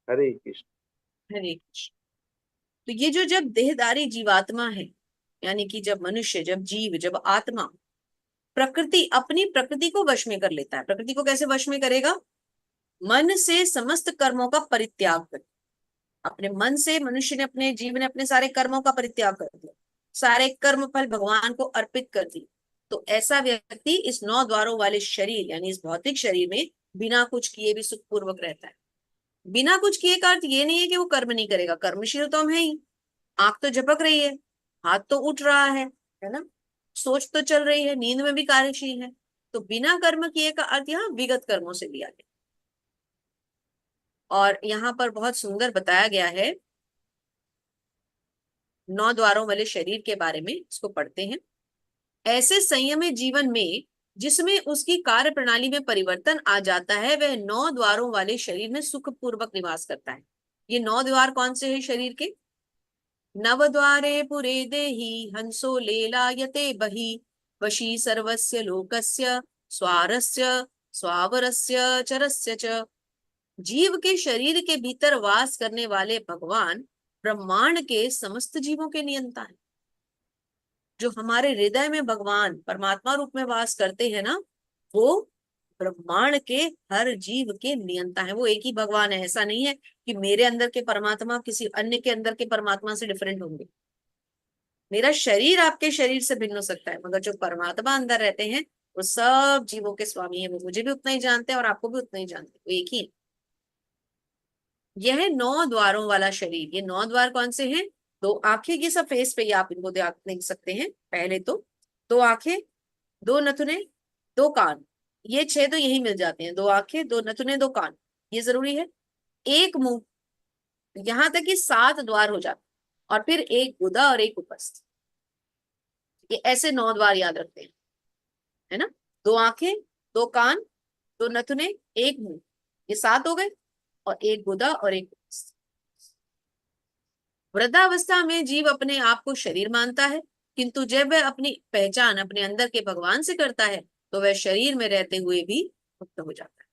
हरे कृष्ण। हरे कृष्ण। तो ये जो जब देहधारी जीवात्मा है, यानी कि जब मनुष्य, जब जीव, जब आत्मा प्रकृति, अपनी प्रकृति को वश में कर लेता है। प्रकृति को कैसे वश में करेगा? मन से समस्त कर्मों का परित्याग कर। अपने मन से मनुष्य ने, अपने जीव ने अपने सारे कर्मों का परित्याग कर दिया, सारे कर्म फल भगवान को अर्पित कर दिए। तो ऐसा व्यक्ति इस 9 द्वारों वाले शरीर यानी इस भौतिक शरीर में बिना कुछ किए भी सुखपूर्वक रहता है। बिना कुछ किए का अर्थ ये नहीं है कि वो कर्म नहीं करेगा, कर्मशील तो हम है ही। आंख तो झपक रही है, हाथ तो उठ रहा है ना, सोच तो चल रही है, नींद में भी कार्यशील है। तो बिना कर्म किए का अर्थ यहाँ विगत कर्मों से लिया गया। और यहाँ पर बहुत सुंदर बताया गया है 9 द्वारों वाले शरीर के बारे में। इसको पढ़ते हैं। ऐसे संयमी जीवन में जिसमें उसकी कार्य प्रणाली में परिवर्तन आ जाता है, वह 9 द्वारों वाले शरीर में सुखपूर्वक निवास करता है। ये 9 द्वार कौन से हैं शरीर के? नवद्वारे पुरे देहि हंसो लेलायते बहि वशी सर्वस्य लोकस्य स्वारस्य स्वावरस्य चरस्य च। जीव के शरीर के भीतर वास करने वाले भगवान ब्रह्मांड के समस्त जीवों के नियंता है। जो हमारे हृदय में भगवान परमात्मा रूप में वास करते हैं ना, वो ब्रह्मांड के हर जीव के नियंता है। वो एक ही भगवान है। ऐसा नहीं है कि मेरे अंदर के परमात्मा किसी अन्य के अंदर के परमात्मा से डिफरेंट होंगे। मेरा शरीर आपके शरीर से भिन्न हो सकता है, मगर जो परमात्मा अंदर रहते हैं वो सब जीवों के स्वामी है। वो मुझे भी उतना ही जानते हैं और आपको भी उतना ही जानते हैं, वो एक ही है। यह 9 द्वारों वाला शरीर, ये 9 द्वार कौन से हैं? 2 आंखें की सब फेस पे ही आप इनको देख सकते हैं। पहले तो 2 आंखें, 2 नथुने, 2 कान, ये 6 तो यही मिल जाते हैं। 2 आंखें, 2 नथुने, 2 कान, ये जरूरी है। 1 मुंह, यहां तक कि 7 द्वार हो जाते, और फिर 1 गुदा और 1 उपस्थ। ये ऐसे 9 द्वार याद रखते हैं, है ना। 2 आंखें, 2 कान, 2 नथुने, 1 मुंह, ये 7 हो गए, और 1 गुदा और 1 वृद्धावस्था में जीव अपने आप को शरीर मानता है, किंतु जब वह अपनी पहचान अपने अंदर के भगवान से करता है तो वह शरीर में रहते हुए भी मुक्त हो जाता है।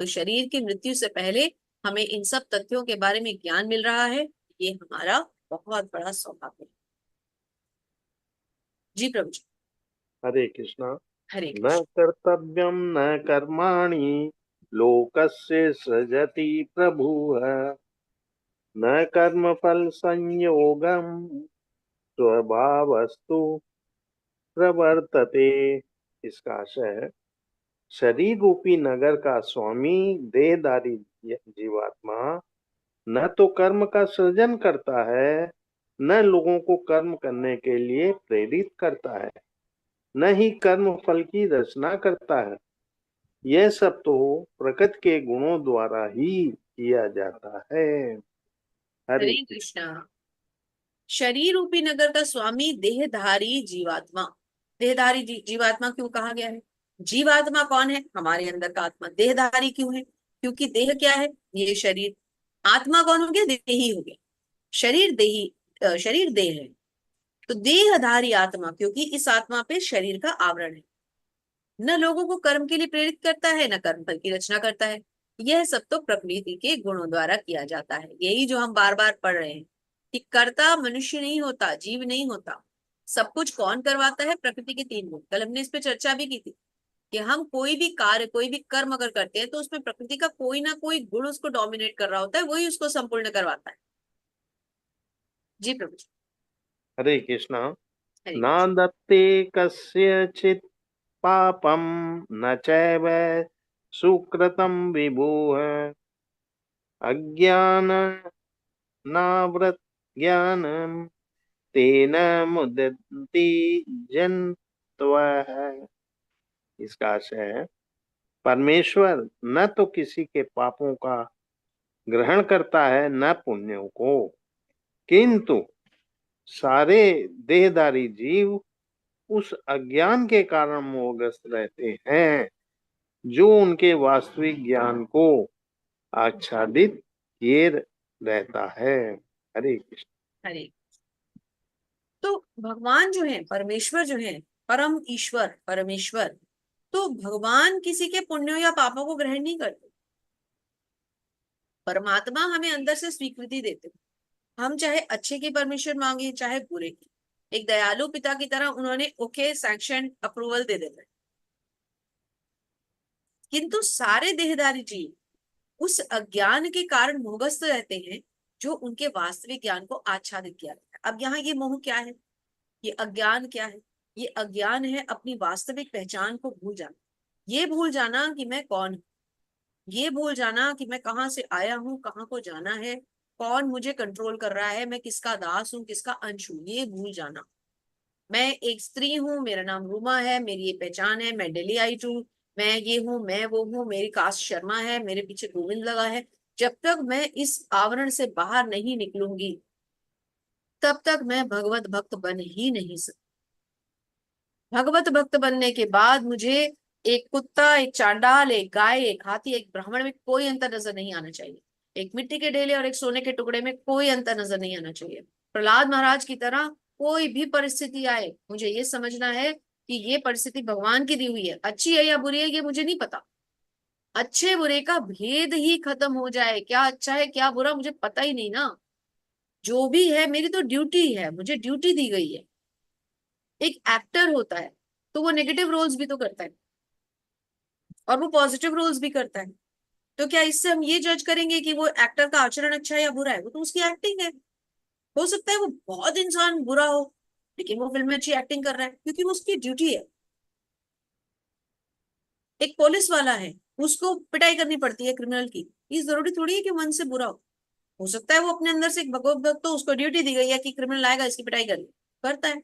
तो शरीर की मृत्यु से पहले हमें इन सब तथ्यों के बारे में ज्ञान मिल रहा है, ये हमारा बहुत बड़ा सौभाग्य है। जी प्रभु जी। हरे कृष्णा। हरे न कृष्ण। कर्तव्यम न कर्माणि लोकस्य सृजति प्रभुः न कर्मफल संयोगम स्वभावस्तु प्रवर्तते। इसका आशय है, शरीर रूपी नगर का स्वामी देहधारी जीवात्मा न तो कर्म का सृजन करता है, न लोगों को कर्म करने के लिए प्रेरित करता है, न ही कर्म फल की रचना करता है। यह सब तो प्रकृति के गुणों द्वारा ही किया जाता है। हरे हरे कृष्णा। शरीर रूपी नगर का स्वामी देहधारी जीवात्मा। देहधारी जीवात्मा क्यों कहा गया है? जीवात्मा कौन है? हमारे अंदर का आत्मा। देहधारी क्यों है? क्योंकि देह क्या है? ये शरीर। आत्मा कौन हो गया? देही हो गया। शरीर देही, शरीर देह है, तो देहधारी आत्मा, क्योंकि इस आत्मा पे शरीर का आवरण है। न लोगों को कर्म के लिए प्रेरित करता है, न कर्म फल की रचना करता है। यह सब तो प्रकृति के गुणों द्वारा किया जाता है। यही जो हम बार बार पढ़ रहे हैं कि कर्ता मनुष्य नहीं होता, जीव नहीं होता। सब कुछ कौन करवाता है? प्रकृति के 3 गुण। कल हमने इस पे चर्चा भी की थी कि हम कोई भी कार्य, कोई भी कर्म अगर करते हैं तो उसमें प्रकृति का कोई ना कोई गुण उसको डोमिनेट कर रहा होता है, वही उसको संपूर्ण करवाता है। जी प्रभु जी। हरे कृष्णा। हरे न कृष्ण। दत्ते कस्यचित् पापम न चैव सुकृतं विभुः अज्ञान नावृत ज्ञानं तेन मुदन्ति जन्तवः। इसका आशय है, परमेश्वर न तो किसी के पापों का ग्रहण करता है न पुण्यों को, किंतु सारे देहधारी जीव उस अज्ञान के कारण मोहग्रस्त रहते हैं जो उनके वास्तविक ज्ञान को आच्छादित किए रहता है। हरे कृष्ण। हरे। तो भगवान जो है, परमेश्वर जो है, परम ईश्वर परमेश्वर, तो भगवान किसी के पुण्यों या पापों को ग्रहण नहीं करते। परमात्मा हमें अंदर से स्वीकृति देते, हम चाहे अच्छे की परमिशन मांगे चाहे बुरे की। एक दयालु पिता की तरह उन्होंने ओके, सैंक्शन, अप्रूवल दे देते हैं। किंतु सारे देहधारी जीव उस अज्ञान के कारण मोहग्रस्त रहते हैं जो उनके वास्तविक ज्ञान को आच्छादित किया जाता है। अब यहाँ ये मोह क्या है? ये अज्ञान क्या है? ये अज्ञान है अपनी वास्तविक पहचान को भूल जाना। ये भूल जाना कि मैं कौन हूं, ये भूल जाना कि मैं कहाँ से आया हूँ, कहाँ को जाना है, कौन मुझे कंट्रोल कर रहा है, मैं किसका दास हूँ, किसका अंश हूँ, ये भूल जाना। मैं एक स्त्री हूँ, मेरा नाम रूमा है, मेरी ये पहचान है, मैं दिल्ली आई हूँ, मैं ये हूँ, मैं वो हूँ, मेरी कास्ट शर्मा है, मेरे पीछे गोविंद लगा है। जब तक मैं इस आवरण से बाहर नहीं निकलूंगी तब तक मैं भगवत भक्त बन ही नहीं सकती। भगवत भक्त बनने के बाद मुझे एक कुत्ता, एक चांडाल, एक गाय, एक हाथी, एक ब्राह्मण में कोई अंतर नजर नहीं आना चाहिए। एक मिट्टी के ढेले और एक सोने के टुकड़े में कोई अंतर नजर नहीं आना चाहिए। प्रहलाद महाराज की तरह कोई भी परिस्थिति आए, मुझे ये समझना है कि ये परिस्थिति भगवान की दी हुई है। अच्छी है या बुरी है ये मुझे नहीं पता, अच्छे बुरे का भेद ही खत्म हो जाए। क्या अच्छा है क्या बुरा मुझे पता ही नहीं ना। जो भी है मेरी तो ड्यूटी है, मुझे ड्यूटी दी गई है। एक एक्टर होता है तो वो नेगेटिव रोल्स भी तो करता है और वो पॉजिटिव रोल्स भी करता है। तो क्या इससे हम ये जज करेंगे कि वो एक्टर का आचरण अच्छा है या बुरा है? वो तो उसकी एक्टिंग है। हो सकता है वो बहुत इंसान बुरा हो लेकिन वो फिल्म में अच्छी एक्टिंग कर रहा है क्योंकि वो उसकी ड्यूटी है। एक पुलिस वाला है, उसको पिटाई करनी पड़ती है क्रिमिनल की, ये जरूरी थोड़ी है कि मन से बुरा हो सकता है वो अपने अंदर से एक भगवत भक्त, तो उसको ड्यूटी दी गई है कि क्रिमिनल आएगा इसकी पिटाई करता है।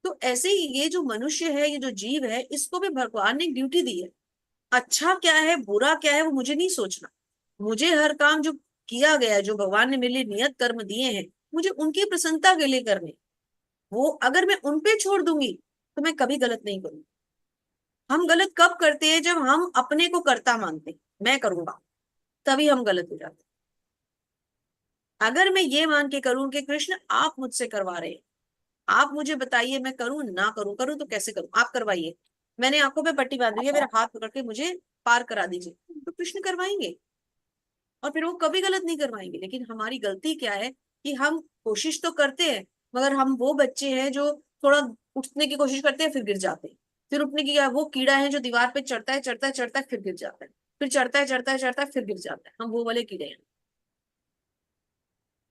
तो ऐसे ही ये जो मनुष्य है, ये जो जीव है, इसको भी भगवान ने ड्यूटी दी है। अच्छा क्या है बुरा क्या है वो मुझे नहीं सोचना। मुझे हर काम जो किया गया है, जो भगवान ने मेरे लिए नियत कर्म दिए हैं, मुझे उनकी प्रसन्नता के लिए करने। वो अगर मैं उन पे छोड़ दूंगी तो मैं कभी गलत नहीं करूंगी। हम गलत कब करते हैं? जब हम अपने को कर्ता मानते हैं, मैं करूंगा, तभी हम गलत हो जाते हैं। अगर मैं ये मान के करूं कि कृष्ण आप मुझसे करवा रहे हैं, आप मुझे बताइए मैं करूं ना करूं, करूं तो कैसे करूं, आप करवाइए, मैंने आंखों पे पट्टी बांधी है, मेरा हाथ पकड़ के मुझे पार करा दीजिए, तो कृष्ण करवाएंगे और फिर वो कभी गलत नहीं करवाएंगे। लेकिन हमारी गलती क्या है कि हम कोशिश तो करते हैं, मगर हम वो बच्चे हैं जो थोड़ा उठने की कोशिश करते हैं फिर गिर जाते हैं। फिर उठने की, वो कीड़ा है जो दीवार पे चढ़ता है चढ़ता है चढ़ता है फिर गिर जाता है, फिर चढ़ता है चढ़ता है चढ़ता है फिर गिर जाता है। हम वो वाले कीड़े हैं।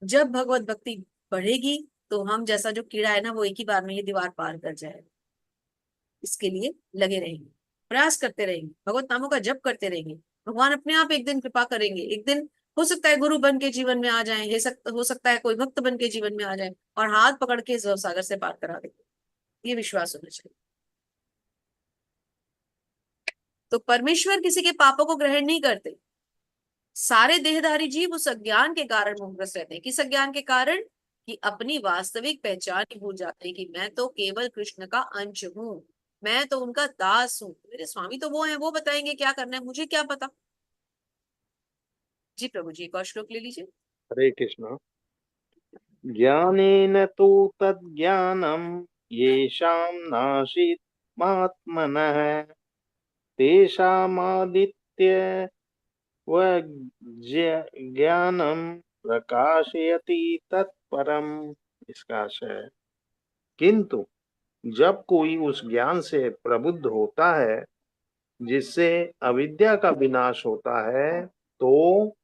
जब भगवत भक्ति बढ़ेगी तो हम जैसा जो कीड़ा है ना, वो एक ही बार में ये दीवार पार कर जाएगा। इसके लिए लगे रहेंगे, प्रयास करते रहेंगे, भगवत नामों का जप करते रहेंगे, भगवान अपने आप एक दिन कृपा करेंगे। एक दिन हो सकता है गुरु बन के जीवन में आ जाए, हो सकता है कोई भक्त बन के जीवन में आ जाए और हाथ पकड़ के इस सागर से पार करा देंगे। ये विश्वास होना चाहिए। तो परमेश्वर किसी के पापों को ग्रहण नहीं करते। सारे देहधारी जीव उस अज्ञान के कारण मोहग्रस्त रहते हैं। किस अज्ञान के कारण? कि अपनी वास्तविक पहचान ही भूल जाते हैं कि मैं तो केवल कृष्ण का अंश हूँ, मैं तो उनका दास हूँ, मेरे स्वामी तो वो हैं, वो बताएंगे क्या करना है, मुझे क्या पता। जी प्रभु जी, एक और श्लोक ले लीजिए। हरे कृष्ण। ज्ञानेन तु तज्ज्ञानं येषां नाशिमात्मनः तेषामादित्य ज्ञानं प्रकाशयति तत्परम। इसका आशय है, किंतु जब कोई उस ज्ञान से प्रबुद्ध होता है जिससे अविद्या का विनाश होता है, तो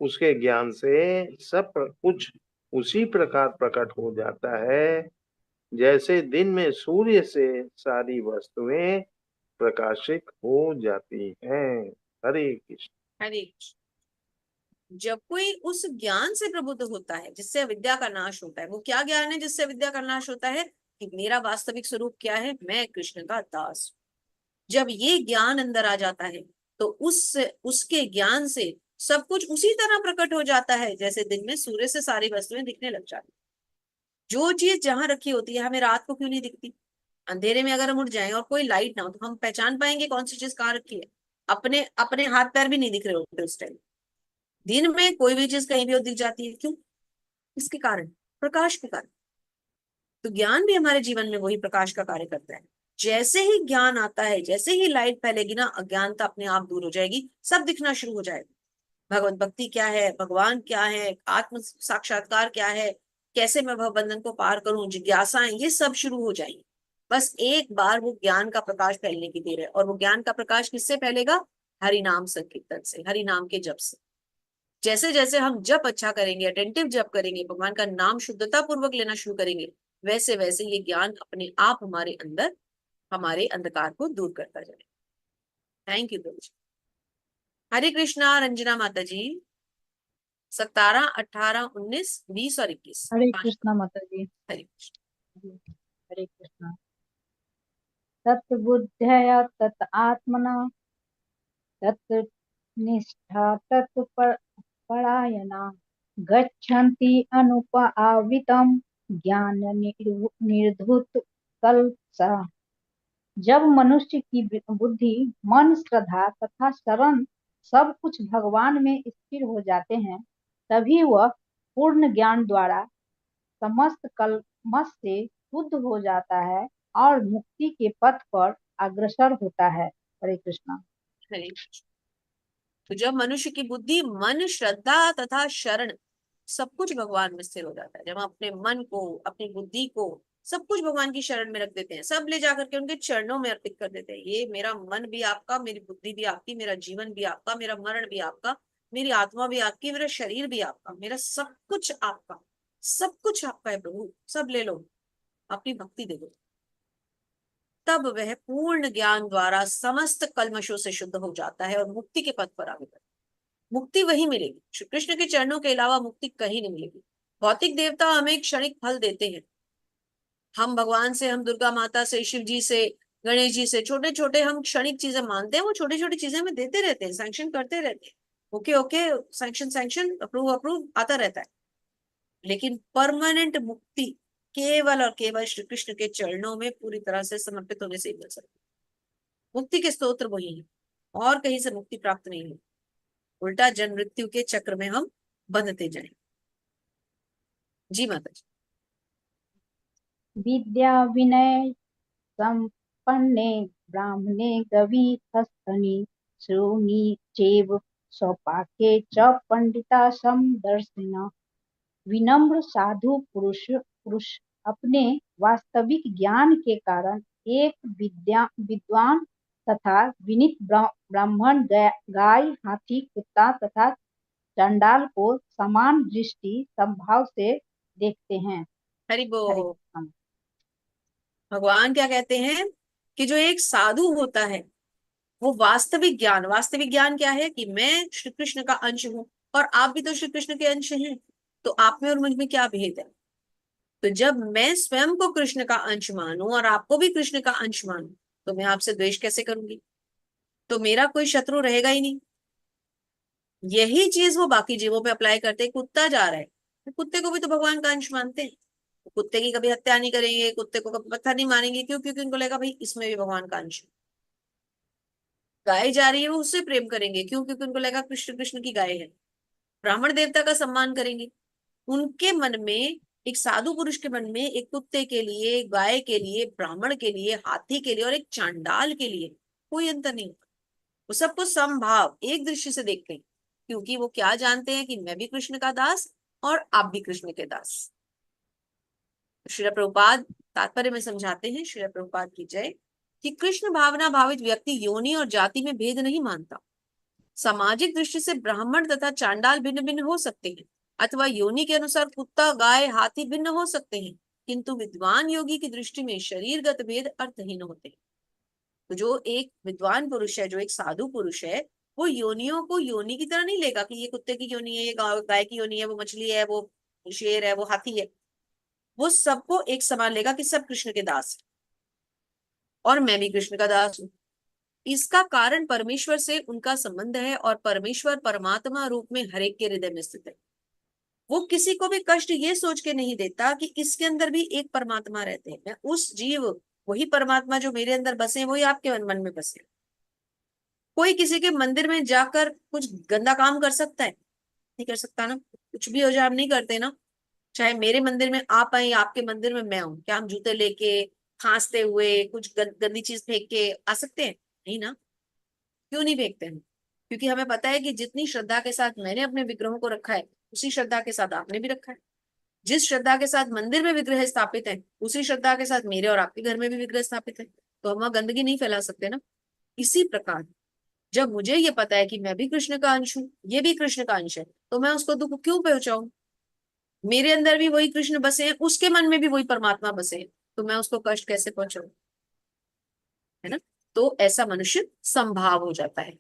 उसके ज्ञान से सब कुछ उसी प्रकार प्रकट हो जाता है जैसे दिन में सूर्य से सारी वस्तुएं प्रकाशित हो जाती हैं। हरे कृष्ण। हरे कृष्ण। जब कोई उस ज्ञान से प्रबुद्ध होता है जिससे अविद्या का नाश होता है, वो क्या ज्ञान है जिससे अविद्या का नाश होता है? कि मेरा वास्तविक स्वरूप क्या है, मैं कृष्ण का दास। जब ये ज्ञान अंदर आ जाता है तो उसके ज्ञान से सब कुछ उसी तरह प्रकट हो जाता है जैसे दिन में सूर्य से सारी वस्तुएं दिखने लग जाती। जो चीज जहां रखी होती है, हमें रात को क्यों नहीं दिखती? अंधेरे में अगर हम उठ जाएं और कोई लाइट ना हो तो हम पहचान पाएंगे कौन सी चीज कहाँ रखी है? अपने अपने हाथ पैर भी नहीं दिख रहे होते उस टाइम। दिन में कोई भी चीज कहीं भी दिख जाती है, क्यों? इसके कारण, प्रकाश के कारण। तो ज्ञान भी हमारे जीवन में वही प्रकाश का कार्य करता है। जैसे ही ज्ञान आता है, जैसे ही लाइट फैलेगी ना, अज्ञानता अपने आप दूर हो जाएगी, सब दिखना शुरू हो जाएगा। भगवत भक्ति क्या है, भगवान क्या है, आत्म साक्षात्कार क्या है, कैसे मैं भवबंधन को पार करूं, जिज्ञासाएं, ये सब शुरू हो जाएंगी। बस एक बार वो ज्ञान का प्रकाश फैलने की देर है। और वो ज्ञान का प्रकाश किससे फैलेगा? हरि नाम संकीर्तन से, हरि नाम के जप से। जैसे जैसे हम जप अच्छा करेंगे, अटेंटिव जप करेंगे, भगवान का नाम शुद्धता पूर्वक लेना शुरू करेंगे, वैसे वैसे ये ज्ञान अपने आप हमारे अंदर, हमारे अंधकार को दूर करता जाए। थैंक यू प्रभु जी। हरे कृष्णा। रंजना माता जी, 17, 18, 19, 20 और 21। हरे कृष्णा माता जी। हरे कृष्ण। हरे कृष्णा। तत् बुद्धया तत् आत्मना तत् निष्ठा तत् परायणा गच्छन्ति अनुपआवितं ज्ञान निर्धूत कल्पसा। जब मनुष्य की बुद्धि, मन, श्रद्धा तथा शरण सब कुछ भगवान में स्थिर हो जाते हैं, तभी वह पूर्ण ज्ञान द्वारा समस्त कल्मश से शुद्ध हो जाता है और मुक्ति के पथ पर अग्रसर होता है। हरे कृष्णा। हरे कृष्ण। तो जब मनुष्य की बुद्धि, मन, श्रद्धा तथा शरण सब कुछ भगवान में स्थिर हो जाता है, जब हम अपने मन को, अपनी बुद्धि को सब कुछ भगवान की शरण में रख देते हैं, सब ले जाकर के उनके चरणों में अर्पित कर देते हैं। ये मेरा मन भी आपका, मेरी बुद्धि भी आपकी, मेरा जीवन भी आपका, मेरा मरण भी आपका, मेरी आत्मा भी आपकी, मेरा शरीर भी आपका, मेरा सब कुछ आपका, सब कुछ आपका है प्रभु, सब ले लो, अपनी भक्ति दे दो। तब वह पूर्ण ज्ञान द्वारा समस्त कल्मशों से शुद्ध हो जाता है और मुक्ति के पथ पर आगे बढ़ता है। मुक्ति वही मिलेगी, श्री कृष्ण के चरणों के अलावा मुक्ति कहीं नहीं मिलेगी। भौतिक देवता हमें क्षणिक फल देते हैं, हम भगवान से, हम दुर्गा माता से, शिव जी से, गणेश जी से छोटे छोटे हम क्षणिक चीजें मानते हैं, वो छोटी छोटी चीजें हमें देते रहते हैं, सैंक्शन करते रहते हैं, okay okay, sanction sanction, approve approve आता रहता है। लेकिन परमानेंट मुक्ति केवल और केवल श्री कृष्ण के चरणों में पूरी तरह से समर्पित होने से ही मिल सकती है। मुक्ति के स्तोत्र वही है, और कहीं से मुक्ति प्राप्त नहीं है। उल्टा जन्म मृत्यु के चक्र में हम बंधते जाएंगे। जी माता जी। विद्या विनय संपन्ने ब्राह्मणे गविहस्तनि श्रोणी चैव स्वपाके च पंडिता समदर्शिनः। विनम्र साधु पुरुष अपने वास्तविक ज्ञान के कारण एक विद्वान तथा विनीत ब्राह्मण, गाय, हाथी, कुत्ता तथा चंडाल को समान दृष्टि संभाव से देखते हैं। हरि हरे बोल। कृष्ण। भगवान क्या कहते हैं कि जो एक साधु होता है वो वास्तविक ज्ञान क्या है कि मैं श्री कृष्ण का अंश हूं, और आप भी तो श्री कृष्ण के अंश हैं, तो आप में और मुझ में क्या भेद है। तो जब मैं स्वयं को कृष्ण का अंश मानूं और आपको भी कृष्ण का अंश मानूं, तो मैं आपसे द्वेष कैसे करूंगी। तो मेरा कोई शत्रु रहेगा ही नहीं। यही चीज वो बाकी जीवों पे अप्लाई करते। कुत्ता जा रहा है, तो कुत्ते को भी तो भगवान का अंश मानते हैं। कुत्ते की कभी हत्या नहीं करेंगे, कुत्ते को कभी पत्थर नहीं मारेंगे, क्यों? क्योंकि उनको लगेगा भाई इसमें भी भगवान का अंश है। गाय जा रही है, वो उससे प्रेम करेंगे, क्यों? क्योंकि उनको लगेगा कृष्ण कृष्ण की गाय है। ब्राह्मण देवता का सम्मान करेंगे। उनके मन में, एक साधु पुरुष के मन में, एक कुत्ते के लिए, गाय के लिए, ब्राह्मण के लिए, हाथी के लिए और एक चांडाल के लिए कोई अंतर नहीं होता। वो सबको समभाव एक दृष्टि से देखते हैं, क्योंकि वो क्या जानते हैं कि मैं भी कृष्ण का दास और आप भी कृष्ण के दास। श्रील प्रभुपाद तात्पर्य में समझाते हैं, श्रील प्रभुपाद की जय, कि कृष्ण भावना भावित व्यक्ति योनि और जाति में भेद नहीं मानता। सामाजिक दृष्टि से ब्राह्मण तथा चांडाल भिन्न भिन्न हो सकते हैं, अथवा योनि के अनुसार कुत्ता, गाय, हाथी भिन्न हो सकते हैं, किंतु विद्वान योगी की दृष्टि में शरीरगत भेद अर्थहीन होते हैं। तो जो एक विद्वान पुरुष है, जो एक साधु पुरुष है, वो योनियों को योनि की तरह नहीं लेगा कि ये कुत्ते की योनि है, ये गाय की योनि है, वो मछली है, वो शेर है, वो हाथी है। वो सबको एक समान लेगा कि सब कृष्ण के दास हैं और मैं भी कृष्ण का दास हूं। इसका कारण परमेश्वर से उनका संबंध है, और परमेश्वर परमात्मा रूप में हर एक के हृदय में स्थित है। वो किसी को भी कष्ट ये सोच के नहीं देता कि इसके अंदर भी एक परमात्मा रहते हैं। मैं उस जीव, वही परमात्मा जो मेरे अंदर बसे, वही आपके मन में बसे। कोई किसी के मंदिर में जाकर कुछ गंदा काम कर सकता है? नहीं कर सकता ना। कुछ भी हो जाए, हम नहीं करते ना। चाहे मेरे मंदिर में आप आए, आपके मंदिर में मैं हूं, क्या हम जूते लेके, खांसते हुए, कुछ गंदी चीज फेंक के आ सकते हैं? नहीं ना। क्यों नहीं फेंकते हैं? क्योंकि हमें पता है कि जितनी श्रद्धा के साथ मैंने अपने विग्रहों को रखा है, उसी श्रद्धा के साथ आपने भी रखा है। जिस श्रद्धा के साथ मंदिर में विग्रह स्थापित है, उसी श्रद्धा के साथ मेरे और आपके घर में भी विग्रह स्थापित है। तो हम वहां गंदगी नहीं फैला सकते ना। इसी प्रकार जब मुझे ये पता है कि मैं भी कृष्ण का अंश हूँ, ये भी कृष्ण का अंश है, तो मैं उसको दुख क्यों पहुंचाऊं? मेरे अंदर भी वही कृष्ण बसे हैं, उसके मन में भी वही परमात्मा बसे हैं, तो मैं उसको कष्ट कैसे पहुंचाऊं? है ना। तो ऐसा मनुष्य संभाव हो जाता है।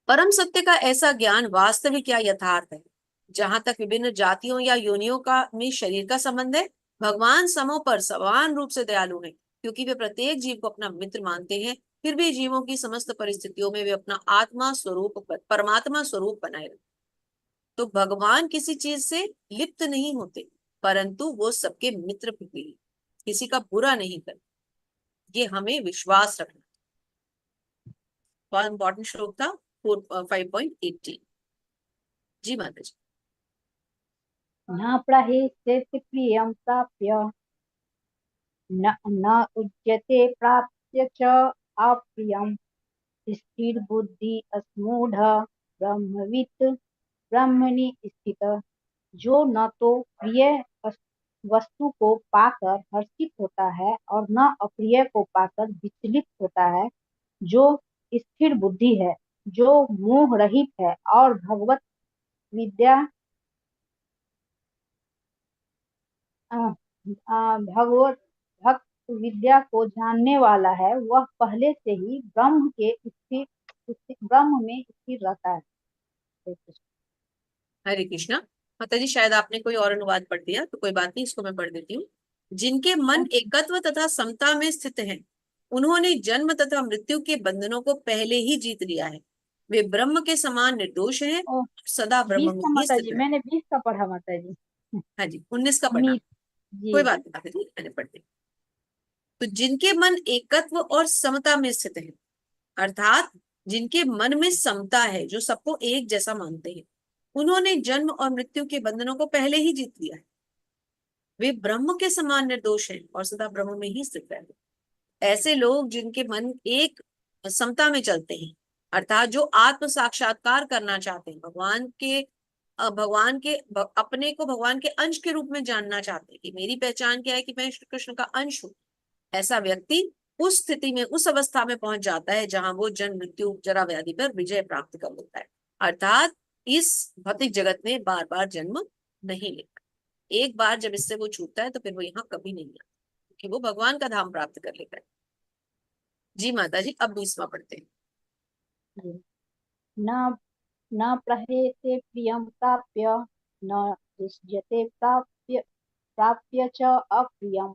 परम सत्य का ऐसा ज्ञान वास्तविक या यथार्थ है। जहां तक विभिन्न जातियों या योनियों का में शरीर का संबंध है, भगवान समों पर समान रूप से दयालु हैं, क्योंकि वे प्रत्येक जीव को अपना मित्र मानते हैं। फिर भी जीवों की समस्त परिस्थितियों में वे अपना आत्मा स्वरूप, परमात्मा स्वरूप बनाए रखते। तो भगवान किसी चीज से लिप्त नहीं होते, परंतु वो सबके मित्र भी हैं। किसी का बुरा नहीं करते। ये हमें विश्वास रखना। बहुत इंपॉर्टेंट श्लोक था 5.18। जी माता जी। न प्रहेष्यति प्रियं प्राप्य न न उच्यते प्राप्य च अप्रियं। स्थिर बुद्धि अस्मूढ़ ब्रह्मवित् ब्रह्मणि स्थित। जो न तो प्रिय वस्तु को पाकर हर्षित होता है और न अप्रिय को पाकर विचलित होता है, जो स्थिर बुद्धि है, जो मोह रहित है और भगवत विद्या भगवत भक्त विद्या को जानने वाला है, वह पहले से ही ब्रह्म में स्थिर रहता है। हरे कृष्णा। माता जी, शायद आपने कोई और अनुवाद पढ़ दिया, तो कोई बात नहीं, इसको मैं पढ़ देती हूँ। जिनके मन एकत्व तथा समता में स्थित हैं, उन्होंने जन्म तथा मृत्यु के बंधनों को पहले ही जीत लिया है। वे ब्रह्म के समान निर्दोष हैं, ओ, सदा 20 ब्रह्म में का ही माता स्थित जी, है। मैंने 20 का पढ़ा माता जी। हाँ जी, 19 का पढ़ना। उन्नीस जी कोई बात नहीं माता जी, मैंने पढ़ दी। तो जिनके मन एकत्व और समता में स्थित है, अर्थात जिनके मन में समता है, जो सबको एक जैसा मानते हैं, उन्होंने जन्म और मृत्यु के बंधनों को पहले ही जीत लिया है। वे ब्रह्म के समान निर्दोष हैं और सदा ब्रह्म में ही स्थित है। ऐसे लोग जिनके मन एक समता में चलते हैं, अर्थात जो आत्म साक्षात्कार करना चाहते हैं, अपने को भगवान के अंश के रूप में जानना चाहते हैं कि मेरी पहचान क्या है, कि मैं श्री कृष्ण का अंश हूँ, ऐसा व्यक्ति उस स्थिति में, उस अवस्था में पहुंच जाता है जहां वो जन्म मृत्यु जरा व्याधि पर विजय प्राप्त कर लेता है। अर्थात इस भौतिक जगत में बार बार जन्म नहीं लेता। एक बार जब इससे वो छूटता है तो फिर वो यहाँ कभी नहीं आता, क्योंकि वो भगवान का धाम प्राप्त कर लेता है। जी माता जी, अब 20वां पढ़ते हैं। जी। न न प्रहरेते प्रियं प्राप्य, न दृश्यते प्राप्य च अप्रियं,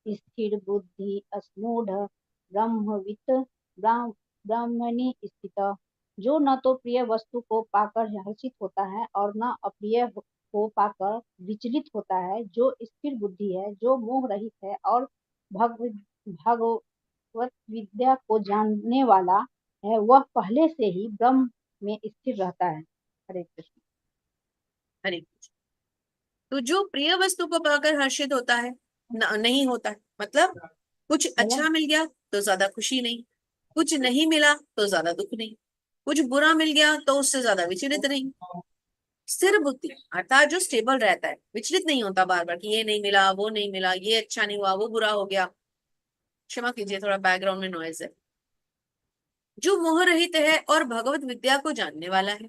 स्थिर बुद्धि अस्मूढ़ ब्रह्मवित् ब्रह्मणि स्थित। जो न तो प्रिय वस्तु को पाकर हर्षित होता है और न अप्रिय को पाकर विचलित होता है, जो स्थिर बुद्धि है, जो मोह रहित है और भगवत विद्या को जानने वाला है, वह पहले से ही ब्रह्म में स्थिर रहता है। हरे कृष्ण। हरे कृष्ण। तो जो प्रिय वस्तु को पाकर हर्षित होता है, नहीं होता है, मतलब कुछ अच्छा मिल गया तो ज्यादा खुशी नहीं, कुछ नहीं मिला तो ज्यादा दुख नहीं, कुछ बुरा मिल गया तो उससे ज्यादा विचलित नहीं। स्थिर बुद्धि अर्थात जो स्टेबल रहता है, विचलित नहीं होता बार बार कि ये नहीं मिला, वो नहीं मिला, ये अच्छा नहीं हुआ, वो बुरा हो गया। क्षमा कीजिए, थोड़ा बैकग्राउंड में नॉइज है। जो मोह रहित है और भगवत विद्या को जानने वाला है।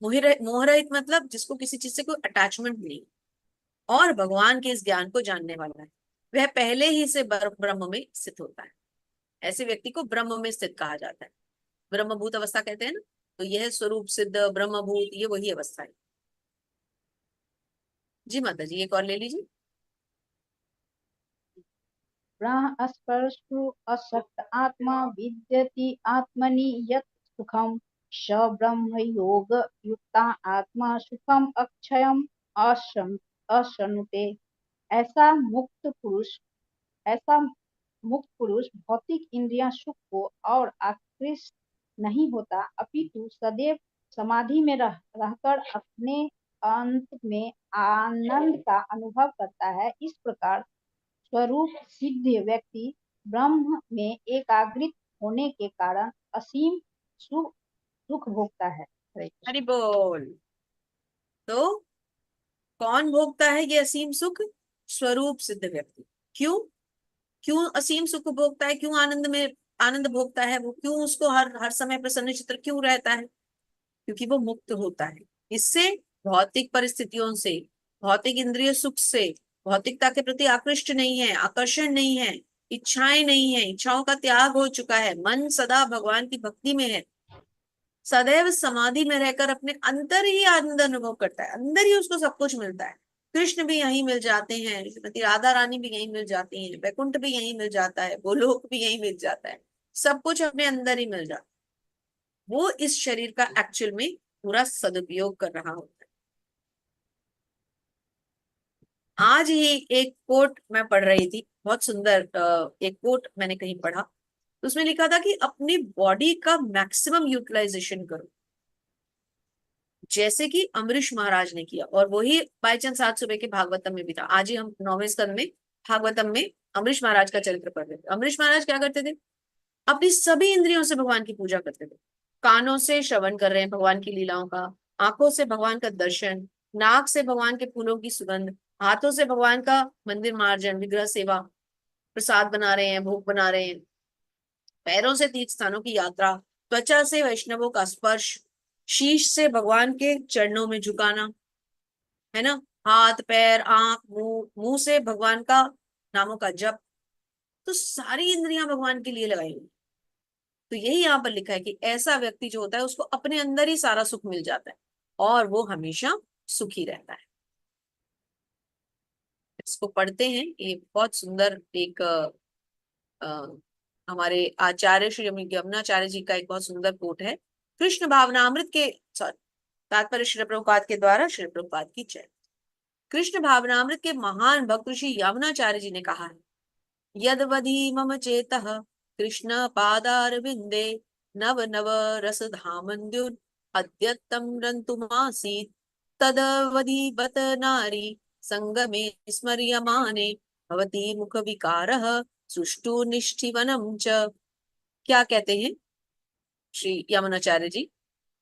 मोह रहित मतलब जिसको किसी चीज से कोई अटैचमेंट नहीं, और भगवान के इस ज्ञान को जानने वाला है, वह पहले ही से ब्रह्म में स्थित होता है। ऐसे व्यक्ति को ब्रह्म में स्थित कहा जाता है। ब्रह्मभूत अवस्था कहते हैं ना, तो यह स्वरूप सिद्ध ब्रह्मभूत, ये वही अवस्था है। जी माता जी, एक और ले लीजिए। ब्रह्म स्पर्शु असक्त आत्मा विद्यति आत्मनि यत् सुखम, स ब्रह्म योग युक्ता आत्मा सुखम अक्षयम अश्नुते। ऐसा ऐसा मुक्त पुरुष भौतिक इंद्रियां सुख को और आकृष्ट नहीं होता, अपितु सदैव समाधि में रहकर अपने अंत में आनंद का अनुभव करता है। इस प्रकार स्वरूप सिद्ध व्यक्ति ब्रह्म में एकाग्रित होने के कारण असीम सुख भोगता है। हरे कृष्ण। हरि बोल। तो कौन भोगता है ये असीम सुख? स्वरूप सिद्ध व्यक्ति। क्यों? क्यों असीम सुख भोगता है? क्यों आनंद भोगता है वो? क्यों उसको हर हर समय प्रसन्न चित्र क्यों रहता है? क्योंकि वो मुक्त होता है। इससे भौतिक परिस्थितियों से, भौतिक इंद्रिय सुख से, भौतिकता के प्रति आकृष्ट नहीं है, आकर्षण नहीं है, इच्छाएं नहीं है, इच्छाओं का त्याग हो चुका है, मन सदा भगवान की भक्ति में है, सदैव समाधि में रहकर अपने अंदर ही आनंद अनुभव करता है, अंदर ही उसको सब कुछ मिलता है। कृष्ण भी यहीं मिल जाते हैं, श्रीमती राधा रानी भी यहीं मिल जाती हैं, वैकुंठ भी यहीं मिल जाता है, गोलोक भी यहीं मिल जाता है, सब कुछ अपने अंदर ही मिल जाता है। वो इस शरीर का एक्चुअल में पूरा सदुपयोग कर रहा होता है। आज ही एक कोट मैं पढ़ रही थी, बहुत सुंदर एक कोट मैंने कहीं पढ़ा, तो उसमें लिखा था कि अपनी बॉडी का मैक्सिमम यूटिलाइजेशन करो, जैसे कि अम्बरीश महाराज ने किया। और वही बाय चांस आज सुबह के भागवतम में भी था। आज ही हम 9वें स्कंद में भागवतम में अम्बरीश महाराज का चरित्र पढ़ रहे थे। अम्बरीश महाराज क्या करते थे? अपनी सभी इंद्रियों से भगवान की पूजा करते थे। कानों से श्रवण कर रहे हैं भगवान की लीलाओं का, आंखों से भगवान का दर्शन, नाक से भगवान के फूलों की सुगंध, हाथों से भगवान का मंदिर मार्जन, विग्रह सेवा, प्रसाद बना रहे हैं, भोग बना रहे हैं, पैरों से तीर्थ स्थानों की यात्रा, त्वचा से वैष्णवों का स्पर्श, शीश से भगवान के चरणों में झुकाना, है ना, हाथ पैर आंख मुंह, मुंह से भगवान का नामों का जप। तो सारी इंद्रियां भगवान के लिए लगाई हुई। तो यही यहाँ पर लिखा है कि ऐसा व्यक्ति जो होता है उसको अपने अंदर ही सारा सुख मिल जाता है और वो हमेशा सुखी रहता है। इसको पढ़ते हैं। ये बहुत सुंदर एक हमारे आचार्य श्री यमुनाचार्य जी का एक बहुत सुंदर कोट है। कृष्ण भावनामृत के तात्पर्य श्री प्रभुपाद के द्वारा, श्री प्रभुपाद की जय। कृष्ण भावनामृत के महान भक्त ऋषि यमुनाचार्य जी ने कहा है, यदवधि मम चेतः कृष्ण पादारविंदे नव नव रस धामंद्युन अद्यत्तम रंतुमासीत तदवधि बत नारी संगमे स्मर्यमाने भवती मुख विकारः सुष्टु निष्ठिवनम च। क्या कहते हैं श्री यमुनाचार्य जी?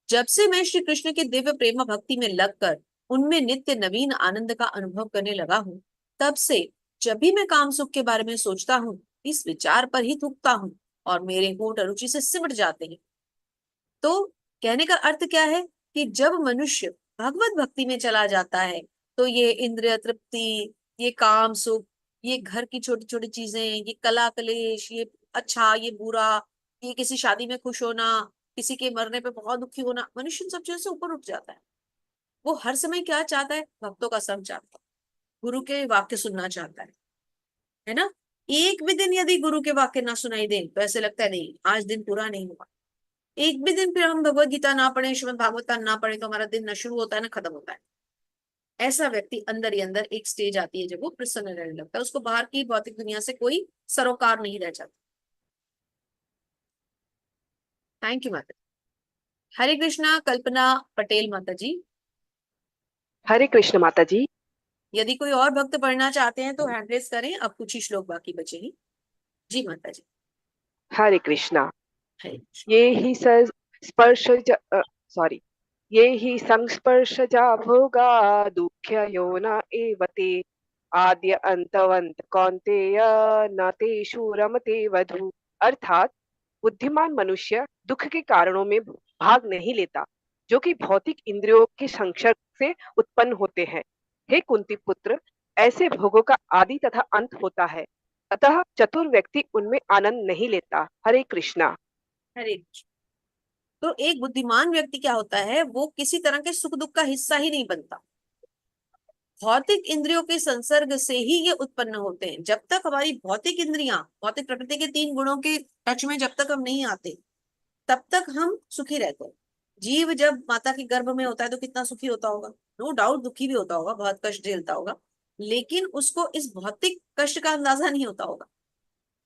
जब से मैं श्री कृष्ण के दिव्य प्रेम भक्ति में लगकर उनमें नित्य नवीन आनंद का अनुभव करने लगा हूँ, तब से जब भी मैं काम सुख के बारे में सोचता हूँ, इस विचार पर ही थूकता हूँ और मेरे होंठ रुचि से सिमट जाते हैं। तो कहने का अर्थ क्या है कि जब मनुष्य भगवत भक्ति में चला जाता है तो ये इंद्रिय तृप्ति, ये काम सुख, ये घर की छोटी छोटी चीजें, ये कला कलेश, ये अच्छा ये बुरा, ये किसी शादी में खुश होना, किसी के मरने पे बहुत दुखी होना, मनुष्य इन सब चीजों से ऊपर उठ जाता है। वो हर समय क्या चाहता है? भक्तों का संग चाहता है, गुरु के वाक्य सुनना चाहता है ना। एक भी दिन यदि गुरु के वाक्य ना सुनाई दे तो ऐसे लगता है नहीं, आज दिन पूरा नहीं हुआ। एक भी दिन फिर हम भगवत गीता ना पढ़े, श्रीमद् भागवत ना पढ़े, तो हमारा दिन ना शुरू होता है ना खत्म होता है। ऐसा व्यक्ति अंदर ही अंदर एक स्टेज आती है जब वो प्रसन्न रहने लगता है, उसको बाहर की भौतिक दुनिया से कोई सरोकार नहीं रह जाता। थैंक यू माता। हरे कृष्णा। कल्पना पटेल माता जी। हरे कृष्ण माता जी। यदि कोई और भक्त पढ़ना चाहते हैं तो हैंड रेस करें, अब कुछ ही श्लोक बाकी बचे हैं। जी माता जी। हरे कृष्णा। हरे कृष्ण। ये ही सॉरी ये ही संस्पर्शजा भोगा दुःख्य योना एवते आद्य अंतवंत कौन्तेय न तेषु रमते वधु। अर्थात बुद्धिमान मनुष्य दुख के कारणों में भाग नहीं लेता जो कि भौतिक इंद्रियों के संसर्ग से उत्पन्न होते हैं। हे कुंती पुत्र, ऐसे भोगों का आदि तथा अंत होता है, अतः चतुर व्यक्ति उनमें आनंद नहीं लेता। हरे कृष्णा। हरे कृष्ण। तो एक बुद्धिमान व्यक्ति क्या होता है, वो किसी तरह के सुख दुख का हिस्सा ही नहीं बनता। भौतिक इंद्रियों के संसर्ग से ही ये उत्पन्न होते हैं। जब तक हमारी भौतिक इंद्रियां भौतिक प्रकृति के 3 गुणों के टच में जब तक हम नहीं आते, तब तक हम सुखी रहते हैं। जीव जब माता के गर्भ में होता है तो कितना सुखी होता होगा, नो डाउट दुखी भी होता होगा, बहुत कष्ट झेलता होगा, लेकिन उसको इस भौतिक कष्ट का अंदाजा नहीं होता होगा।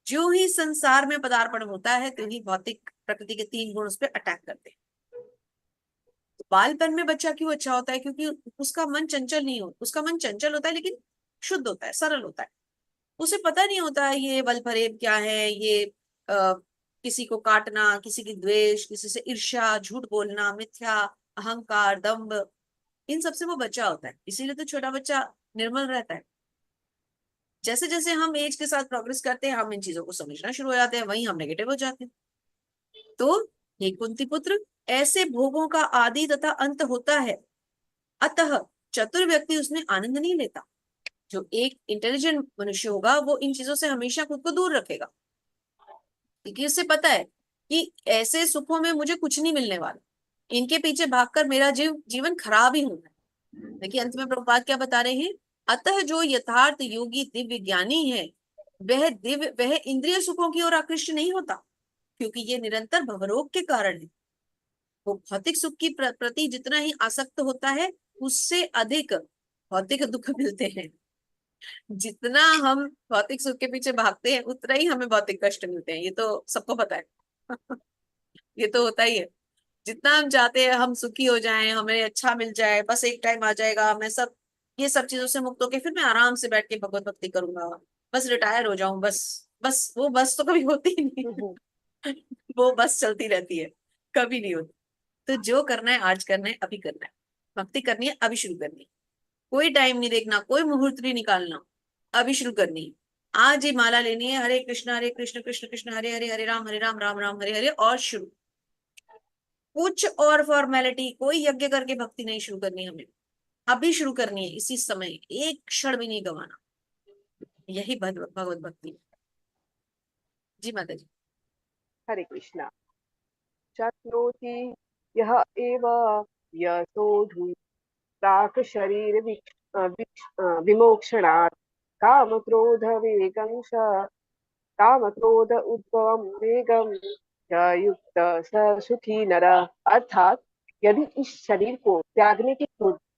जो ही संसार में पदार्पण होता है तो ही भौतिक प्रकृति के 3 गुण उस पर अटैक करते हैं। बालपन में बच्चा क्यों अच्छा होता है? क्योंकि उसका मन चंचल नहीं होता, उसका मन चंचल होता है लेकिन शुद्ध होता है, सरल होता है। उसे पता नहीं होता है ये बल फरेब क्या है, ये किसी को काटना, किसी की द्वेष, किसी से ईर्ष्या, झूठ बोलना, मिथ्या, अहंकार, दंभ, इन सबसे वो बच्चा होता है। इसीलिए तो छोटा बच्चा निर्मल रहता है। जैसे जैसे हम एज के साथ प्रोग्रेस करते हैं, हम इन चीजों को समझना शुरू हो जाते हैं, वहीं हम नेगेटिव हो जाते हैं। तो हे कुंती पुत्र, ऐसे भोगों का आदि तथा अंत होता है, अतः चतुर व्यक्ति उसमें आनंद नहीं लेता। जो एक इंटेलिजेंट मनुष्य होगा वो इन चीजों से हमेशा खुद को दूर रखेगा, क्योंकि उसे पता है कि ऐसे सुखों में मुझे कुछ नहीं मिलने वाला, इनके पीछे भागकर मेरा जीवन खराब ही होना है। देखिए अंत में प्रभुपाद क्या बता रहे हैं, अतः जो यथार्थ योगी दिव्य ज्ञानी है वह इंद्रिय सुखों की ओर आकृष्ट नहीं होता, क्योंकि ये निरंतर भवरोग के कारण है। वो भौतिक सुख की प्रति जितना ही आसक्त होता है, उससे अधिक भौतिक दुख मिलते हैं। जितना हम भौतिक सुख के पीछे भागते हैं उतना ही हमें भौतिक कष्ट मिलते हैं, ये तो सबको पता है। ये तो होता ही है। जितना हम चाहते हैं हम सुखी हो जाएं, हमें अच्छा मिल जाए, बस एक टाइम आ जाएगा मैं सब ये सब चीजों से मुक्त होके फिर मैं आराम से बैठ के भगवत भक्ति करूंगा, बस रिटायर हो जाऊं, बस बस वो बस तो कभी होती ही नहीं। वो बस चलती रहती है, कभी नहीं होती। तो जो करना है आज करना है, अभी करना है। भक्ति करनी है, अभी शुरू करनी है। कोई टाइम नहीं देखना, कोई मुहूर्त नहीं निकालना, अभी शुरू करनी है। आज ही माला लेनी है, हरे कृष्ण कृष्ण कृष्ण हरे हरे, हरे राम राम राम हरे हरे, और शुरू। कुछ और फॉर्मेलिटी, कोई यज्ञ करके भक्ति नहीं शुरू करनी हमें, अभी शुरू करनी है, इसी समय, एक क्षण भी नहीं गंवाना। यही भगवत भक्ति है। जी माता जी। हरे कृष्णा। शक्नोति यः एव यतोधु प्राक शरीर विमोक्षणात् काम क्रोध विवेकं च काम क्रोध उद्भवं वेगम च युक्त स सुखी नर। अर्थात यदि इस शरीर को त्यागने के